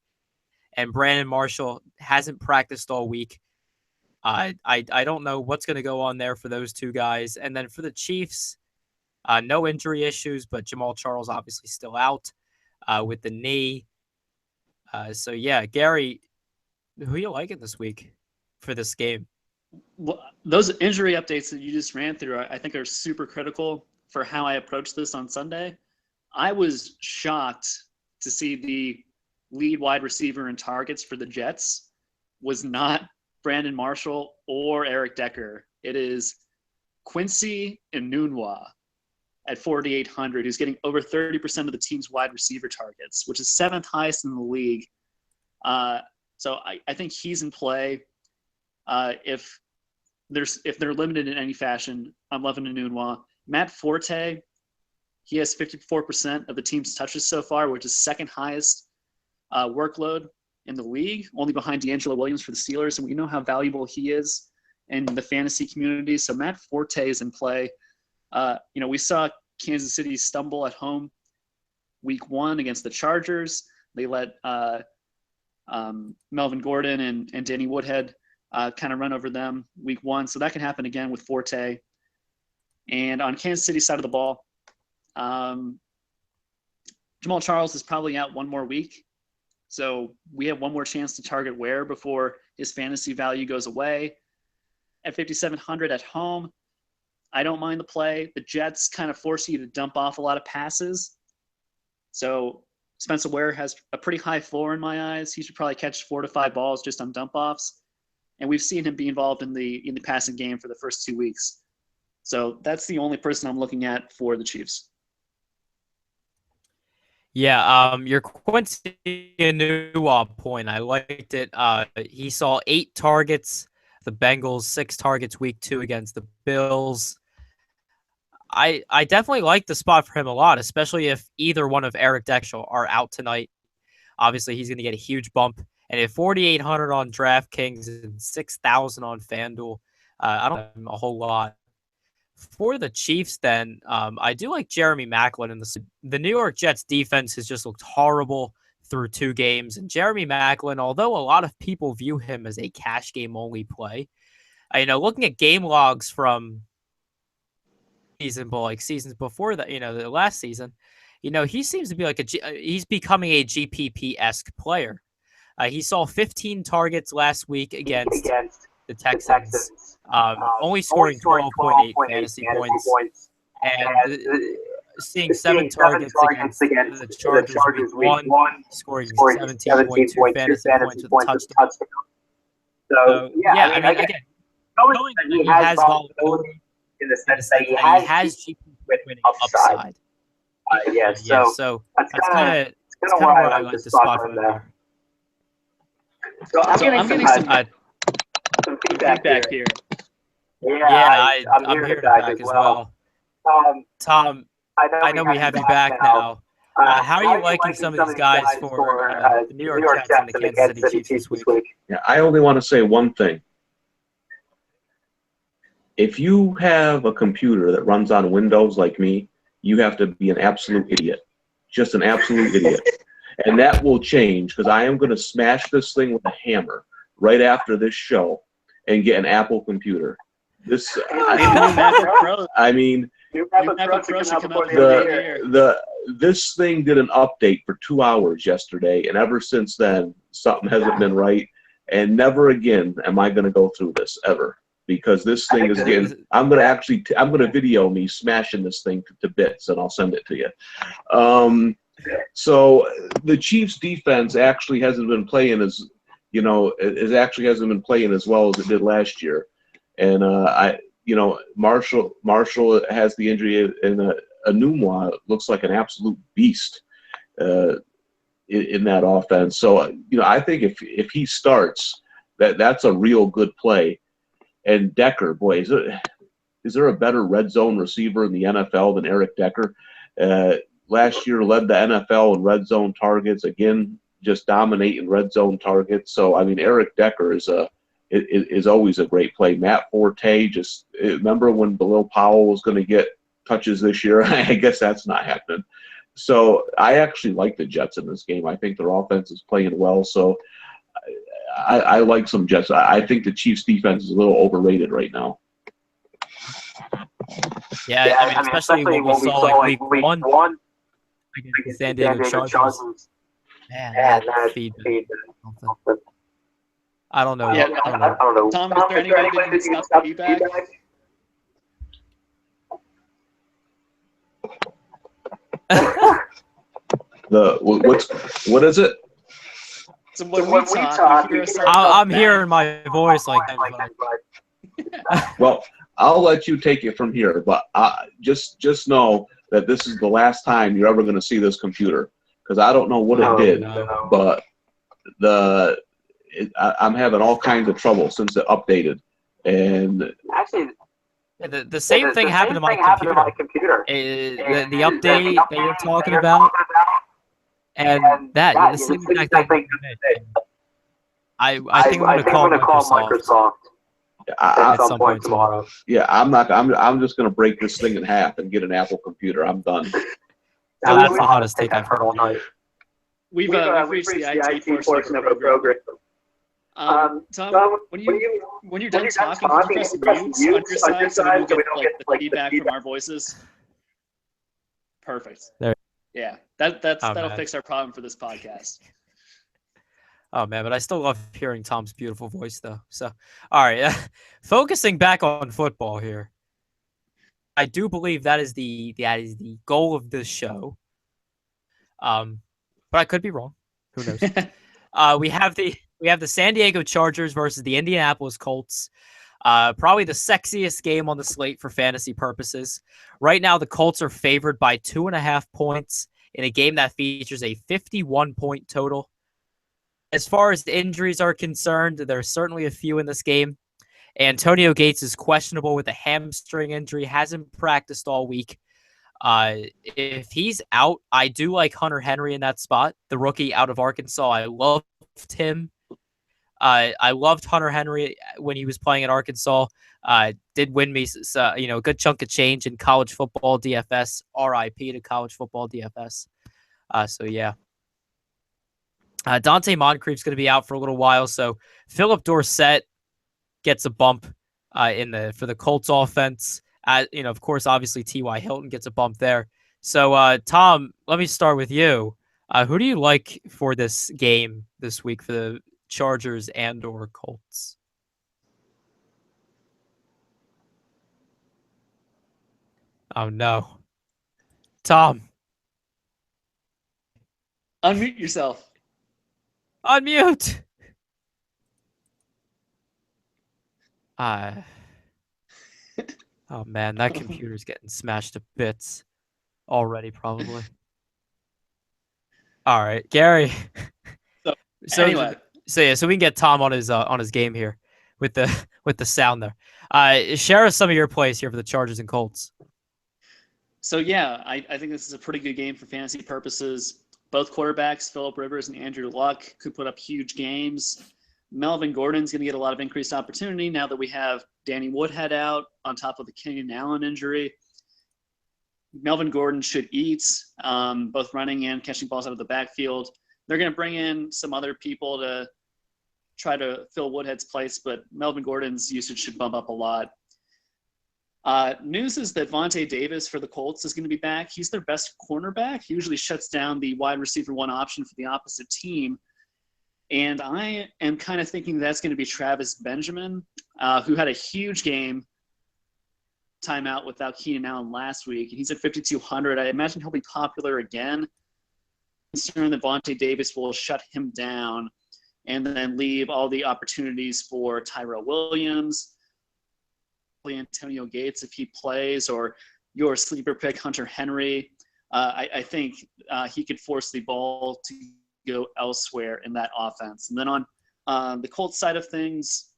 and Brandon Marshall hasn't practiced all week. I don't know what's going to go on there for those 2 guys. And then for the Chiefs, no injury issues, but Jamal Charles obviously still out with the knee. So, yeah, Gary, who are you liking this week for this game? Well, those injury updates that you just ran through, I think, are super critical for how I approach this on Sunday. I was shocked to see the lead wide receiver in targets for the Jets was not Brandon Marshall or Eric Decker. It is Quincy Enunwa at 4,800, who's getting over 30% of the team's wide receiver targets, which is 7th highest in the league. So I think he's in play. If they're limited in any fashion, I'm loving Enunwa. Matt Forte, he has 54% of the team's touches so far, which is 2nd highest workload in the league, only behind D'Angelo Williams for the Steelers. And we know how valuable he is in the fantasy community. So Matt Forte is in play. We saw Kansas City stumble at home week 1 against the Chargers. They let Melvin Gordon and Danny Woodhead kind of run over them week 1. So that can happen again with Forte. And on Kansas City side of the ball, Jamal Charles is probably out 1 more week. So we have 1 more chance to target Ware before his fantasy value goes away. At 5,700 at home, I don't mind the play. The Jets kind of force you to dump off a lot of passes. So Spencer Ware has a pretty high floor in my eyes. He should probably catch 4 to 5 balls just on dump offs. And we've seen him be involved in the passing game for the first 2 weeks. So that's the only person I'm looking at for the Chiefs. Yeah, your Quincy Enunwa point, I liked it. He saw 8 targets, the Bengals, 6 targets week 2 against the Bills. I definitely like the spot for him a lot, especially if either one of Eric Decker are out tonight. Obviously, he's going to get a huge bump. And at 4,800 on DraftKings and 6,000 on FanDuel, I don't have a whole lot. For the Chiefs, then, I do like Jeremy Maclin. The New York Jets defense has just looked horrible through 2 games. And Jeremy Maclin, although a lot of people view him as a cash game only play, looking at game logs from seasons before that, the last season, he seems to be he's becoming a GPP-esque player. He saw 15 targets last week against the Texans, only scoring 12.8 fantasy points, and seeing 7 targets against the Chargers week 1, scoring 17.2 fantasy points with a touchdown. So, yeah, again, knowing that he has volatility in the sense that he has GPP winning upside. So that's kind of where I like the spot from there. So I'm getting some feedback here. Yeah, I'm hearing it back as well. Tom, I know we have you back now. How are you liking some of these guys for the New York Jets and the Kansas City Chiefs this week? Yeah, I only want to say one thing. If you have a computer that runs on Windows like me, you have to be an absolute idiot. Just an absolute idiot. And that will change because I am going to smash this thing with a hammer right after this show and get an Apple computer. This, I mean, this thing did an update for 2 hours yesterday, and ever since then, something hasn't been right. And never again am I going to go through this ever, because this thing is getting. I'm going to video me smashing this thing to bits, and I'll send it to you. So the Chiefs' defense actually hasn't been playing as, hasn't been playing as well as it did last year, and Marshall has the injury, and Enunwa looks like an absolute beast in that offense. So I think if he starts, that's a real good play. And Decker, boy, is there a better red zone receiver in the NFL than Eric Decker? Last year led the NFL in red zone targets. Again, just dominating red zone targets. So I mean, Eric Decker is always a great play. Matt Forte, just remember when Bilal Powell was going to get touches this year? I guess that's not happening. So I actually like the Jets in this game. I think their offense is playing well. So I like some Jets. I think the Chiefs defense is a little overrated right now. Yeah, I mean, especially what we saw like week one against the San Diego Chargers. Man, that feedback. I don't know. Yeah, I don't know. Tom, is there any way that you can stop the feedback? What is it? So when we talk, I'm hearing my voice like that. Well, I'll let you take it from here, but just know that this is the last time you're ever going to see this computer, because I don't know what it did, but I'm having all kinds of trouble since it updated, and actually. The same thing happened to my computer. The update that you're talking about, and the same exact thing. I think I'm going to call Microsoft at some point tomorrow. Yeah, I'm just going to break this thing in half and get an Apple computer. I'm done. That's the hottest take I've heard all night. We've reached the IT portion of the program. Tom, when you're done talking, can you press mute on your side so we don't get the feedback from our voices? Perfect. There. Yeah, that'll fix our problem for this podcast. Oh man, but I still love hearing Tom's beautiful voice though. So, all right, focusing back on football here. I do believe that is the goal of this show. But I could be wrong. Who knows? We have the San Diego Chargers versus the Indianapolis Colts. Probably the sexiest game on the slate for fantasy purposes. Right now, the Colts are favored by 2.5 points in a game that features a 51-point total. As far as the injuries are concerned, there are certainly a few in this game. Antonio Gates is questionable with a hamstring injury, hasn't practiced all week. If he's out, I do like Hunter Henry in that spot, the rookie out of Arkansas. I loved him. I loved Hunter Henry when he was playing at Arkansas. Did win me a good chunk of change in college football DFS. RIP to college football DFS. So yeah. Dante Moncrief's going to be out for a little while, so Philip Dorsett gets a bump for the Colts offense. Of course, obviously T.Y. Hilton gets a bump there. So Tom, let me start with you. Who do you like for this game this week for the Chargers and/or Colts? Oh no, Tom, unmute yourself. Unmute. Oh man, that computer's getting smashed to bits already, probably. All right, Gary. So anyway, so we can get Tom on his game here with the sound there. Share us some of your plays here for the Chargers and Colts. So yeah, I think this is a pretty good game for fantasy purposes. Both quarterbacks, Phillip Rivers and Andrew Luck, could put up huge games. Melvin Gordon's going to get a lot of increased opportunity now that we have Danny Woodhead out on top of the Kenyon Allen injury. Melvin Gordon should eat, both running and catching balls out of the backfield. they're going to bring in some other people to try to fill Woodhead's place, but Melvin Gordon's usage should bump up a lot. News is that Vontae Davis for the Colts is going to be back. He's their best cornerback. He usually shuts down the wide receiver one option for the opposite team. And I am kind of thinking that's going to be Travis Benjamin, who had a huge game timeout without Keenan Allen last week. And he's at 5,200. I imagine he'll be popular again. Concerned that Vontae Davis will shut him down and then leave all the opportunities for Tyrell Williams, Antonio Gates if he plays, or your sleeper pick, Hunter Henry. I think he could force the ball to go elsewhere in that offense. And then on the Colts side of things,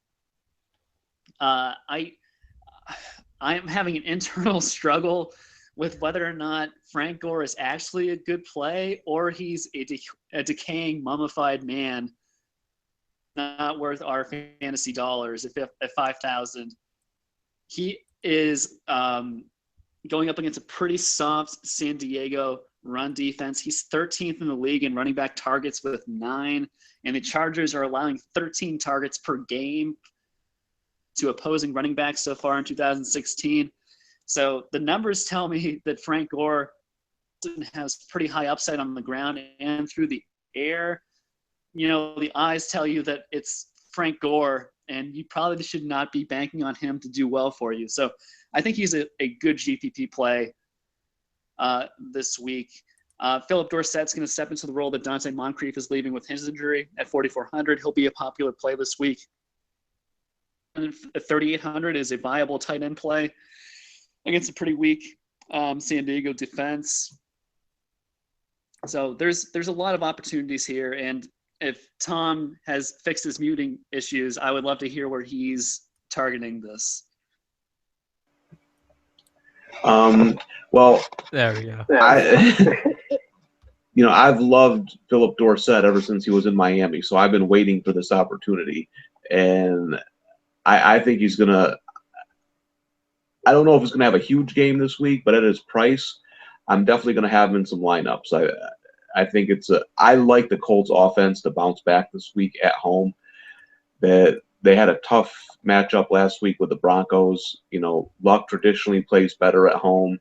I am having an internal struggle with whether or not Frank Gore is actually a good play or he's a decaying, mummified man not worth our fantasy dollars at 5,000. He is going up against a pretty soft San Diego run defense. He's 13th in the league in running back targets with 9, and the Chargers are allowing 13 targets per game to opposing running backs so far in 2016. So the numbers tell me that Frank Gore has pretty high upside on the ground and through the air. You know, the eyes tell you that it's Frank Gore, and you probably should not be banking on him to do well for you. So I think he's a good GPP play this week. Philip Dorsett's going to step into the role that Dante Moncrief is leaving with his injury at 4,400. He'll be a popular play this week. And at 3,800 is a viable tight end play against a pretty weak San Diego defense. So there's a lot of opportunities here, and if Tom has fixed his muting issues, I would love to hear where he's targeting this. Well, there we go. I've loved Philip Dorsett ever since he was in Miami, so I've been waiting for this opportunity, and I think he's gonna. I don't know if he's gonna have a huge game this week, but at his price, I'm definitely gonna have him in some lineups. I think I like the Colts offense to bounce back this week at home. That they had a tough matchup last week with the Broncos. Luck traditionally plays better at home.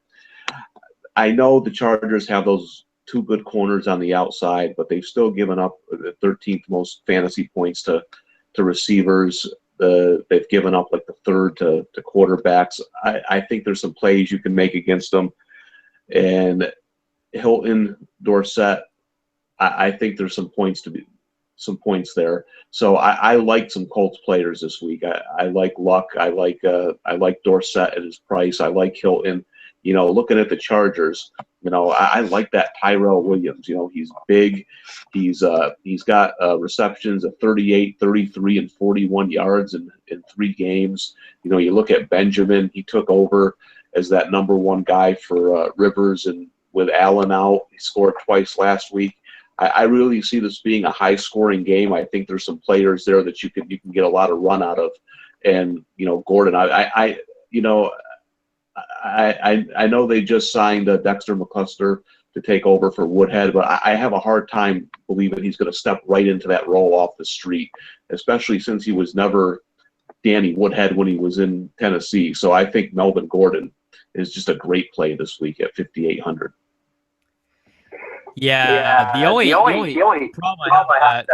I know the Chargers have those 2 good corners on the outside, but they've still given up the 13th most fantasy points to receivers. They've given up like the 3rd to quarterbacks. I think there's some plays you can make against them. And Hilton, Dorsett, I think there's some points there. So I like some Colts players this week. I like Luck. I like Dorsett at his price. I like Hilton. Looking at the Chargers, I like that Tyrell Williams. He's big. He's got receptions of 38, 33, and 41 yards in 3 games. You look at Benjamin. He took over as that number 1 guy for Rivers, and with Allen out, he scored twice last week. I really see this being a high-scoring game. I think there's some players there that you can get a lot of run out of, and Gordon. I know they just signed Dexter McCluster to take over for Woodhead, but I have a hard time believing he's going to step right into that role off the street, especially since he was never Danny Woodhead when he was in Tennessee. So I think Melvin Gordon is just a great play this week at 5,800. Yeah, the only problem I have with that,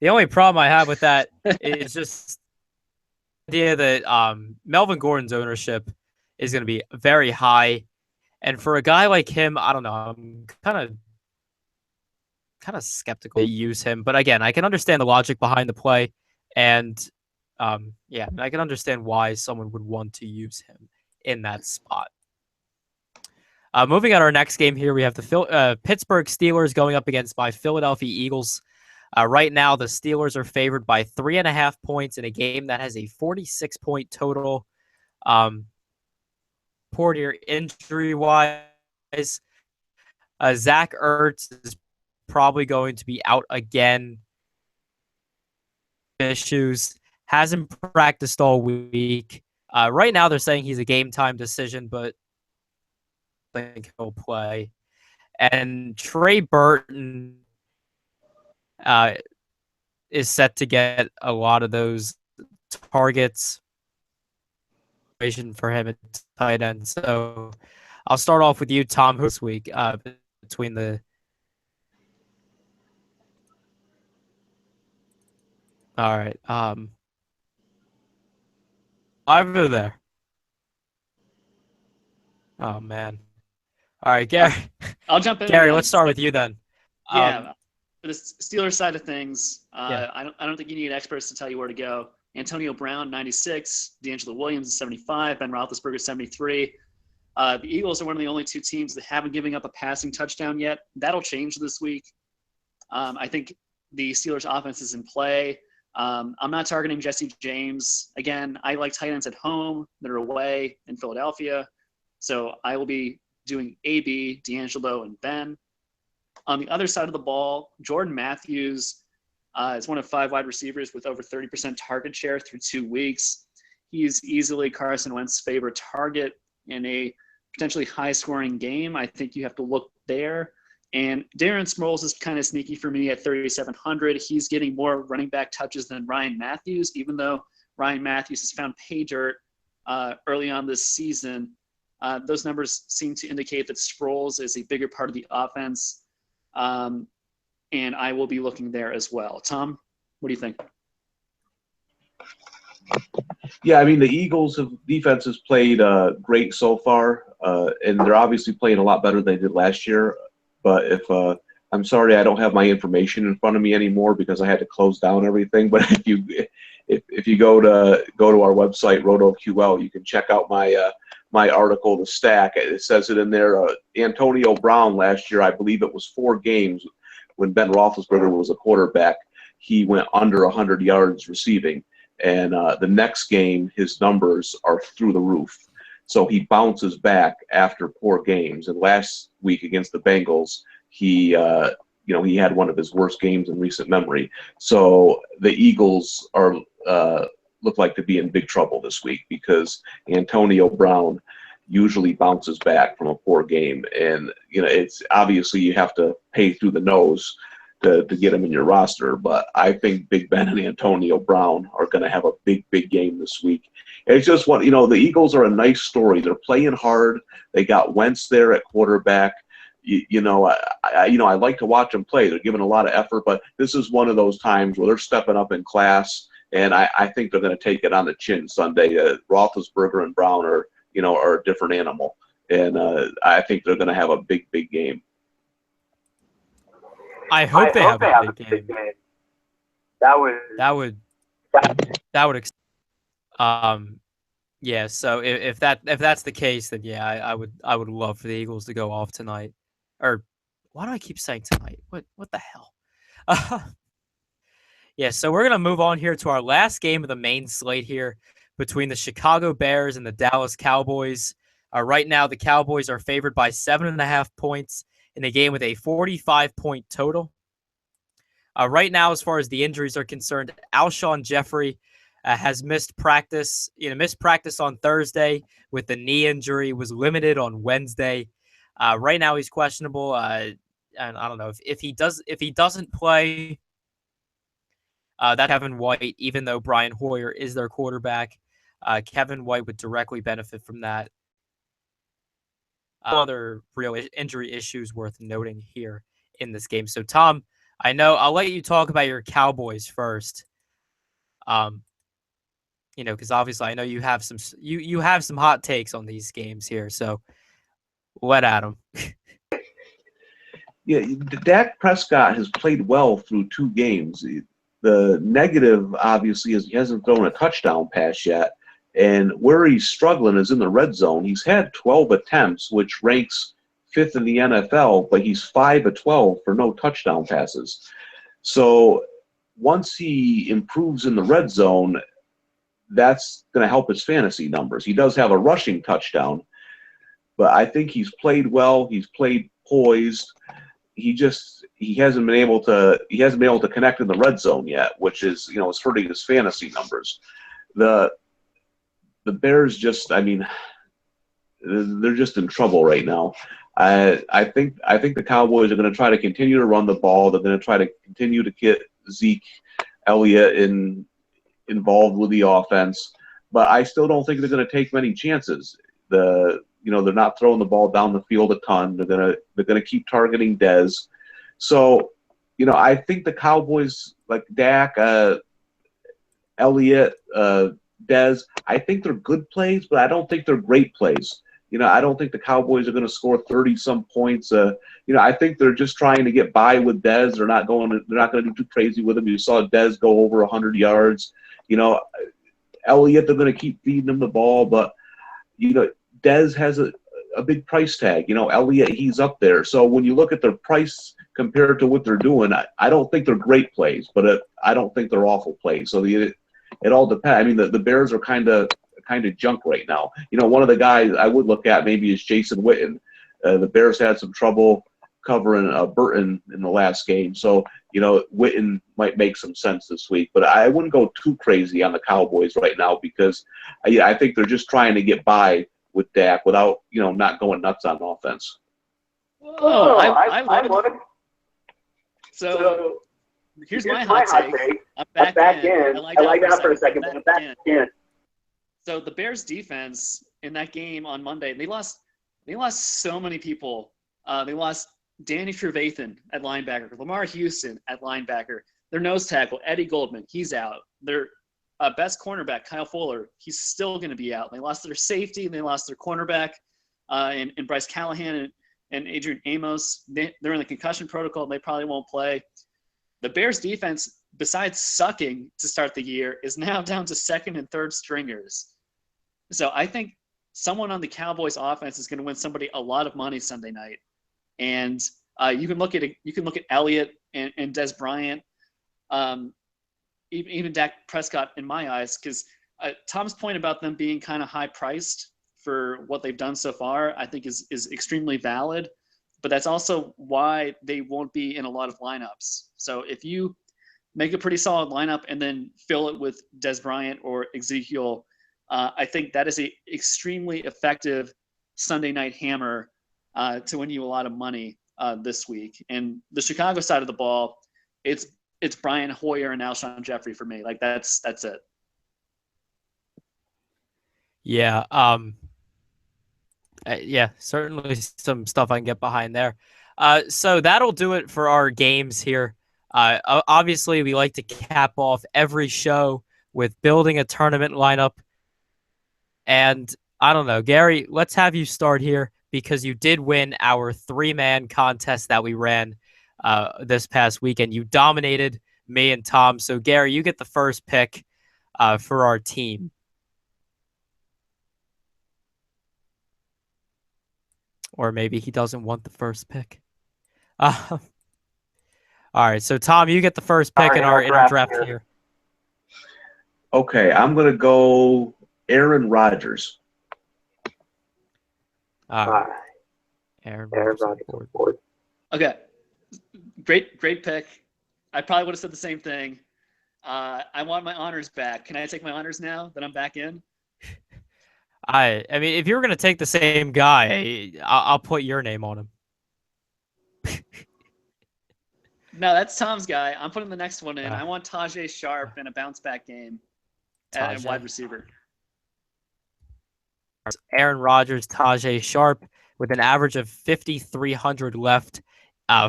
the only problem I have with that is just the idea that Melvin Gordon's ownership is going to be very high, and for a guy like him, I don't know, I'm kind of skeptical to use him. But again, I can understand the logic behind the play, and I can understand why someone would want to use him in that spot. Moving on our next game here, we have the Pittsburgh Steelers going up against my Philadelphia Eagles. Right now, the Steelers are favored by 3.5 points in a game that has a 46-point total. Poor here injury-wise. Zach Ertz is probably going to be out again. Issues. Hasn't practiced all week. Right now, they're saying he's a game-time decision, but think he'll play. And Trey Burton is set to get a lot of those targets for him at tight end. So I'll start off with you, Tom, this week between the. All right. Over there. Oh man. All right, Gary. I'll jump in. Gary, let's start with you then. Yeah. For the Steelers side of things, Yeah. I don't think you need experts to tell you where to go. Antonio Brown, 96. D'Angelo Williams, 75. Ben Roethlisberger, 73. The Eagles are one of the only two teams that haven't given up a passing touchdown yet. That'll change this week. I think the Steelers' offense is in play. I'm not targeting Jesse James. Again, I like tight ends at home that are away in Philadelphia. So I will be doing AB, D'Angelo, and Ben. On the other side of the ball, Jordan Matthews is one of 5 wide receivers with over 30% target share through 2 weeks. He's easily Carson Wentz's favorite target in a potentially high-scoring game. I think you have to look there. And Darren Sproles is kind of sneaky for me at 3,700. He's getting more running back touches than Ryan Matthews, even though Ryan Matthews has found pay dirt early on this season. Those numbers seem to indicate that Sproles is a bigger part of the offense, and I will be looking there as well. Tom, what do you think? Yeah, I mean, the Eagles' defense has played great so far, and they're obviously playing a lot better than they did last year. But I'm sorry, I don't have my information in front of me anymore because I had to close down everything. But if you go to our website RotoQL, you can check out my article, The Stack. It says it in there. Antonio Brown last year, I believe it was 4 games when Ben Roethlisberger was a quarterback, he went under 100 yards receiving. And the next game, his numbers are through the roof. So he bounces back after poor games. And last week against the Bengals, he had one of his worst games in recent memory. So the Eagles look like to be in big trouble this week because Antonio Brown usually bounces back from a poor game. And, it's obviously you have to pay through the nose to get him in your roster. But I think Big Ben and Antonio Brown are going to have a big, big game this week. It's just the Eagles are a nice story. They're playing hard. They got Wentz there at quarterback. I like to watch them play. They're giving a lot of effort, but this is one of those times where they're stepping up in class, and I think they're going to take it on the chin Sunday. Roethlisberger and Brown are a different animal, and I think they're going to have a big, big game. I hope they have a big game. That would. Yeah. So if that's the case, then yeah, I would love for the Eagles to go off tonight. Or why do I keep saying tonight? What the hell? Yeah. So we're gonna move on here to our last game of the main slate here between the Chicago Bears and the Dallas Cowboys. Right now, the Cowboys are favored by 7.5 points in a game with a 45-point total. Right now, as far as the injuries are concerned, Alshon Jeffrey has missed practice. Missed practice on Thursday with the knee injury. Was limited on Wednesday. Right now, he's questionable. And I don't know if he doesn't play. That Kevin White, even though Brian Hoyer is their quarterback, Kevin White would directly benefit from that. Other real injury issues worth noting here in this game. So, Tom, I know I'll let you talk about your Cowboys first. Because obviously I know you have some hot takes on these games here. So, let at them. Yeah, Dak Prescott has played well through 2 games. The negative, obviously, is he hasn't thrown a touchdown pass yet. And where he's struggling is in the red zone. He's had 12 attempts, which ranks 5th in the NFL, but he's 5 of 12 for no touchdown passes. So once he improves in the red zone, that's going to help his fantasy numbers. He does have a rushing touchdown, but I think he's played well. He's played poised. He hasn't been able to connect in the red zone yet, which is is hurting his fantasy numbers. The Bears they're just in trouble right now. I think the Cowboys are going to try to continue to run the ball. They're going to try to continue to get Zeke Elliott involved with the offense, but I still don't think they're going to take many chances. They're not throwing the ball down the field a ton. They're going to keep targeting Dez. So, I think the Cowboys, like Dak, Elliott, Dez, I think they're good plays, but I don't think they're great plays. I don't think the Cowboys are going to score 30-some points. I think they're just trying to get by with Dez. They're not going to do too crazy with him. You saw Dez go over 100 yards. Elliott, they're going to keep feeding him the ball, but Dez has a big price tag. Elliott, he's up there. So when you look at their price compared to what they're doing, I don't think they're great plays, but I don't think they're awful plays. So it all depends. I mean, the Bears are kind of junk right now. One of the guys I would look at maybe is Jason Witten. The Bears had some trouble covering Burton in the last game, so Witten might make some sense this week. But I wouldn't go too crazy on the Cowboys right now because I think they're just trying to get by with Dak without not going nuts on offense. Oh, I love it. So here's my hot take. I'm back in. I like that for a second, but I'm back in. So the Bears defense in that game on Monday, they lost so many people. They lost Danny Trevathan at linebacker, Lamar Houston at linebacker, their nose tackle, Eddie Goldman, he's out. Their best cornerback, Kyle Fuller, he's still going to be out. They lost their safety, and they lost their cornerback, and Bryce Callahan and Adrian Amos. They're in the concussion protocol. They probably won't play. The Bears defense, besides sucking to start the year, is now down to second and third stringers. So I think someone on the Cowboys offense is going to win somebody a lot of money Sunday night. And you can look at Elliott and Dez Bryant, even Dak Prescott in my eyes, because Tom's point about them being kind of high priced for what they've done so far, I think is extremely valid. But that's also why they won't be in a lot of lineups. So if you make a pretty solid lineup and then fill it with Dez Bryant or Ezekiel, I think that is a extremely effective Sunday night hammer to win you a lot of money this week. And the Chicago side of the ball, it's Brian Hoyer and Alshon Jeffrey for me. Like that's it. Yeah. Yeah, certainly some stuff I can get behind there. So that'll do it for our games here. Obviously, we like to cap off every show with building a tournament lineup. And I don't know, Gary, let's have you start here because you did win our 3-man contest that we ran this past weekend. You dominated me and Tom. So, Gary, you get the first pick for our team. Or maybe he doesn't want the first pick. All right, so Tom, you get the first pick in our draft here. Okay, I'm going to go Aaron Rodgers. Aaron Rodgers. Okay, great pick. I probably would have said the same thing. I want my honors back. Can I take my honors now that I'm back in? I mean, if you were going to take the same guy, I'll put your name on him. No, that's Tom's guy. I'm putting the next one in. I want Tajay Sharp in a bounce-back game at wide receiver. Aaron Rodgers, Tajay Sharp, with an average of 5,300 left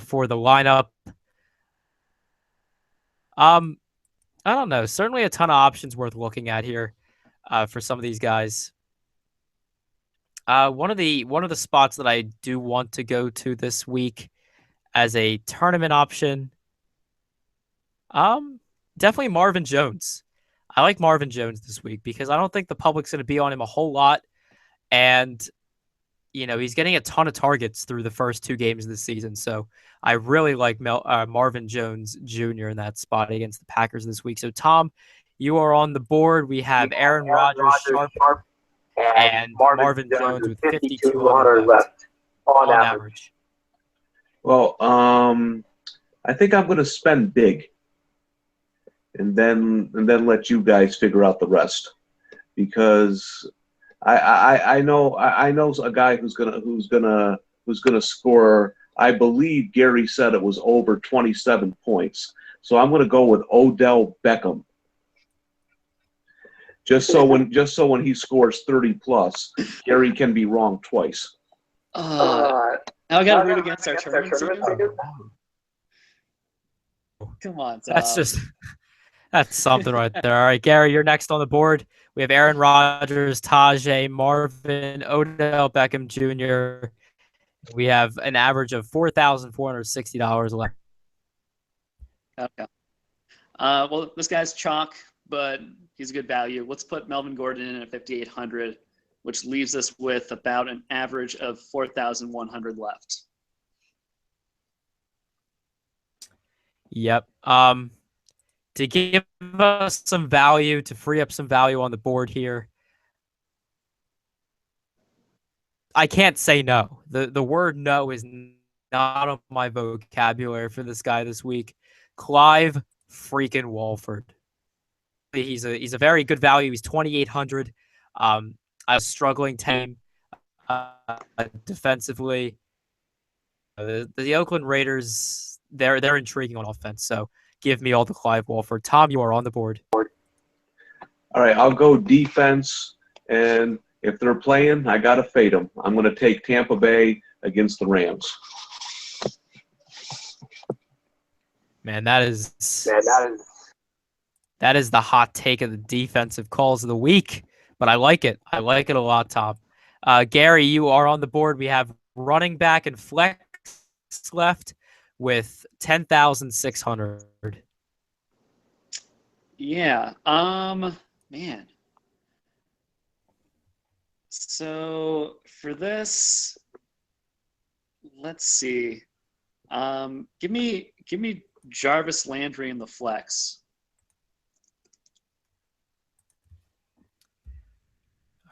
for the lineup. I don't know. Certainly a ton of options worth looking at here for some of these guys. One of the spots that I do want to go to this week as a tournament option, definitely Marvin Jones. I like Marvin Jones this week because I don't think the public's going to be on him a whole lot, and he's getting a ton of targets through the first 2 games of the season. So I really like Marvin Jones Jr. in that spot against the Packers this week. So Tom, you are on the board. We have Aaron Rodgers, Sharp, and Marvin Jones with 5,200 left on average. Well, I think I'm going to spend big, and then let you guys figure out the rest, because I know a guy who's gonna score. I believe Gary said it was over 27 points. So I'm gonna go with Odell Beckham. Just so when he scores 30 plus, Gary can be wrong twice. Now I got to root against our tournament team. Come on, Tom. That's something right there. All right, Gary, you're next on the board. We have Aaron Rodgers, Tajay, Marvin, Odell Beckham Jr. We have an average of $4,460 left. Okay. Well, this guy's chalk, but he's a good value. Let's put Melvin Gordon in at 5,800, which leaves us with about an average of 4,100 left. Yep. To give us some value, to free up some value on the board here, I can't say no. The word no is not on my vocabulary for this guy this week. Clive freaking Walford. He's a very good value. He's 2,800. A struggling team defensively. The Oakland Raiders, they're intriguing on offense. So give me all the Clive Walford. Tom, you are on the board. All right, I'll go defense, and if they're playing, I got to fade them. I'm going to take Tampa Bay against the Rams. Man, that is the hot take of the defensive calls of the week, but I like it. I like it a lot, Tom. Gary, you are on the board. We have running back and flex left with 10,600. Yeah. Man. So for this, let's see. Give me Jarvis Landry in the flex.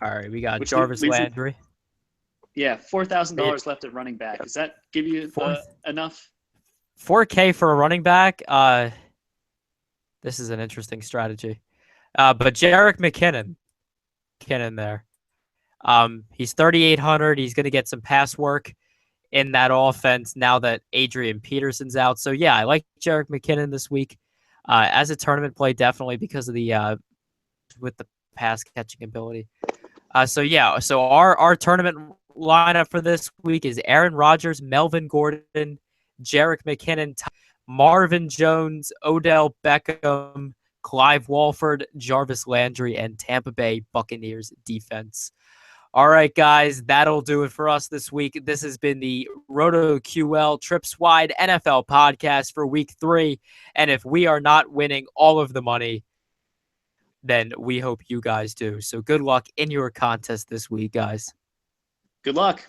All right, we got Jarvis Landry. Yeah, $4,000 left at running back. Does that give you enough? 4K for a running back. This is an interesting strategy. But Jerick McKinnon there. He's 3,800. He's going to get some pass work in that offense now that Adrian Peterson's out. So yeah, I like Jerick McKinnon this week as a tournament play, definitely because of the with the pass catching ability. So our tournament lineup for this week is Aaron Rodgers, Melvin Gordon, Jerick McKinnon, Marvin Jones, Odell Beckham, Clive Walford, Jarvis Landry, and Tampa Bay Buccaneers defense. All right, guys, that'll do it for us this week. This has been the RotoQL Trips Wide NFL podcast for week 3. And if we are not winning all of the money, then we hope you guys do. So good luck in your contest this week, guys. Good luck.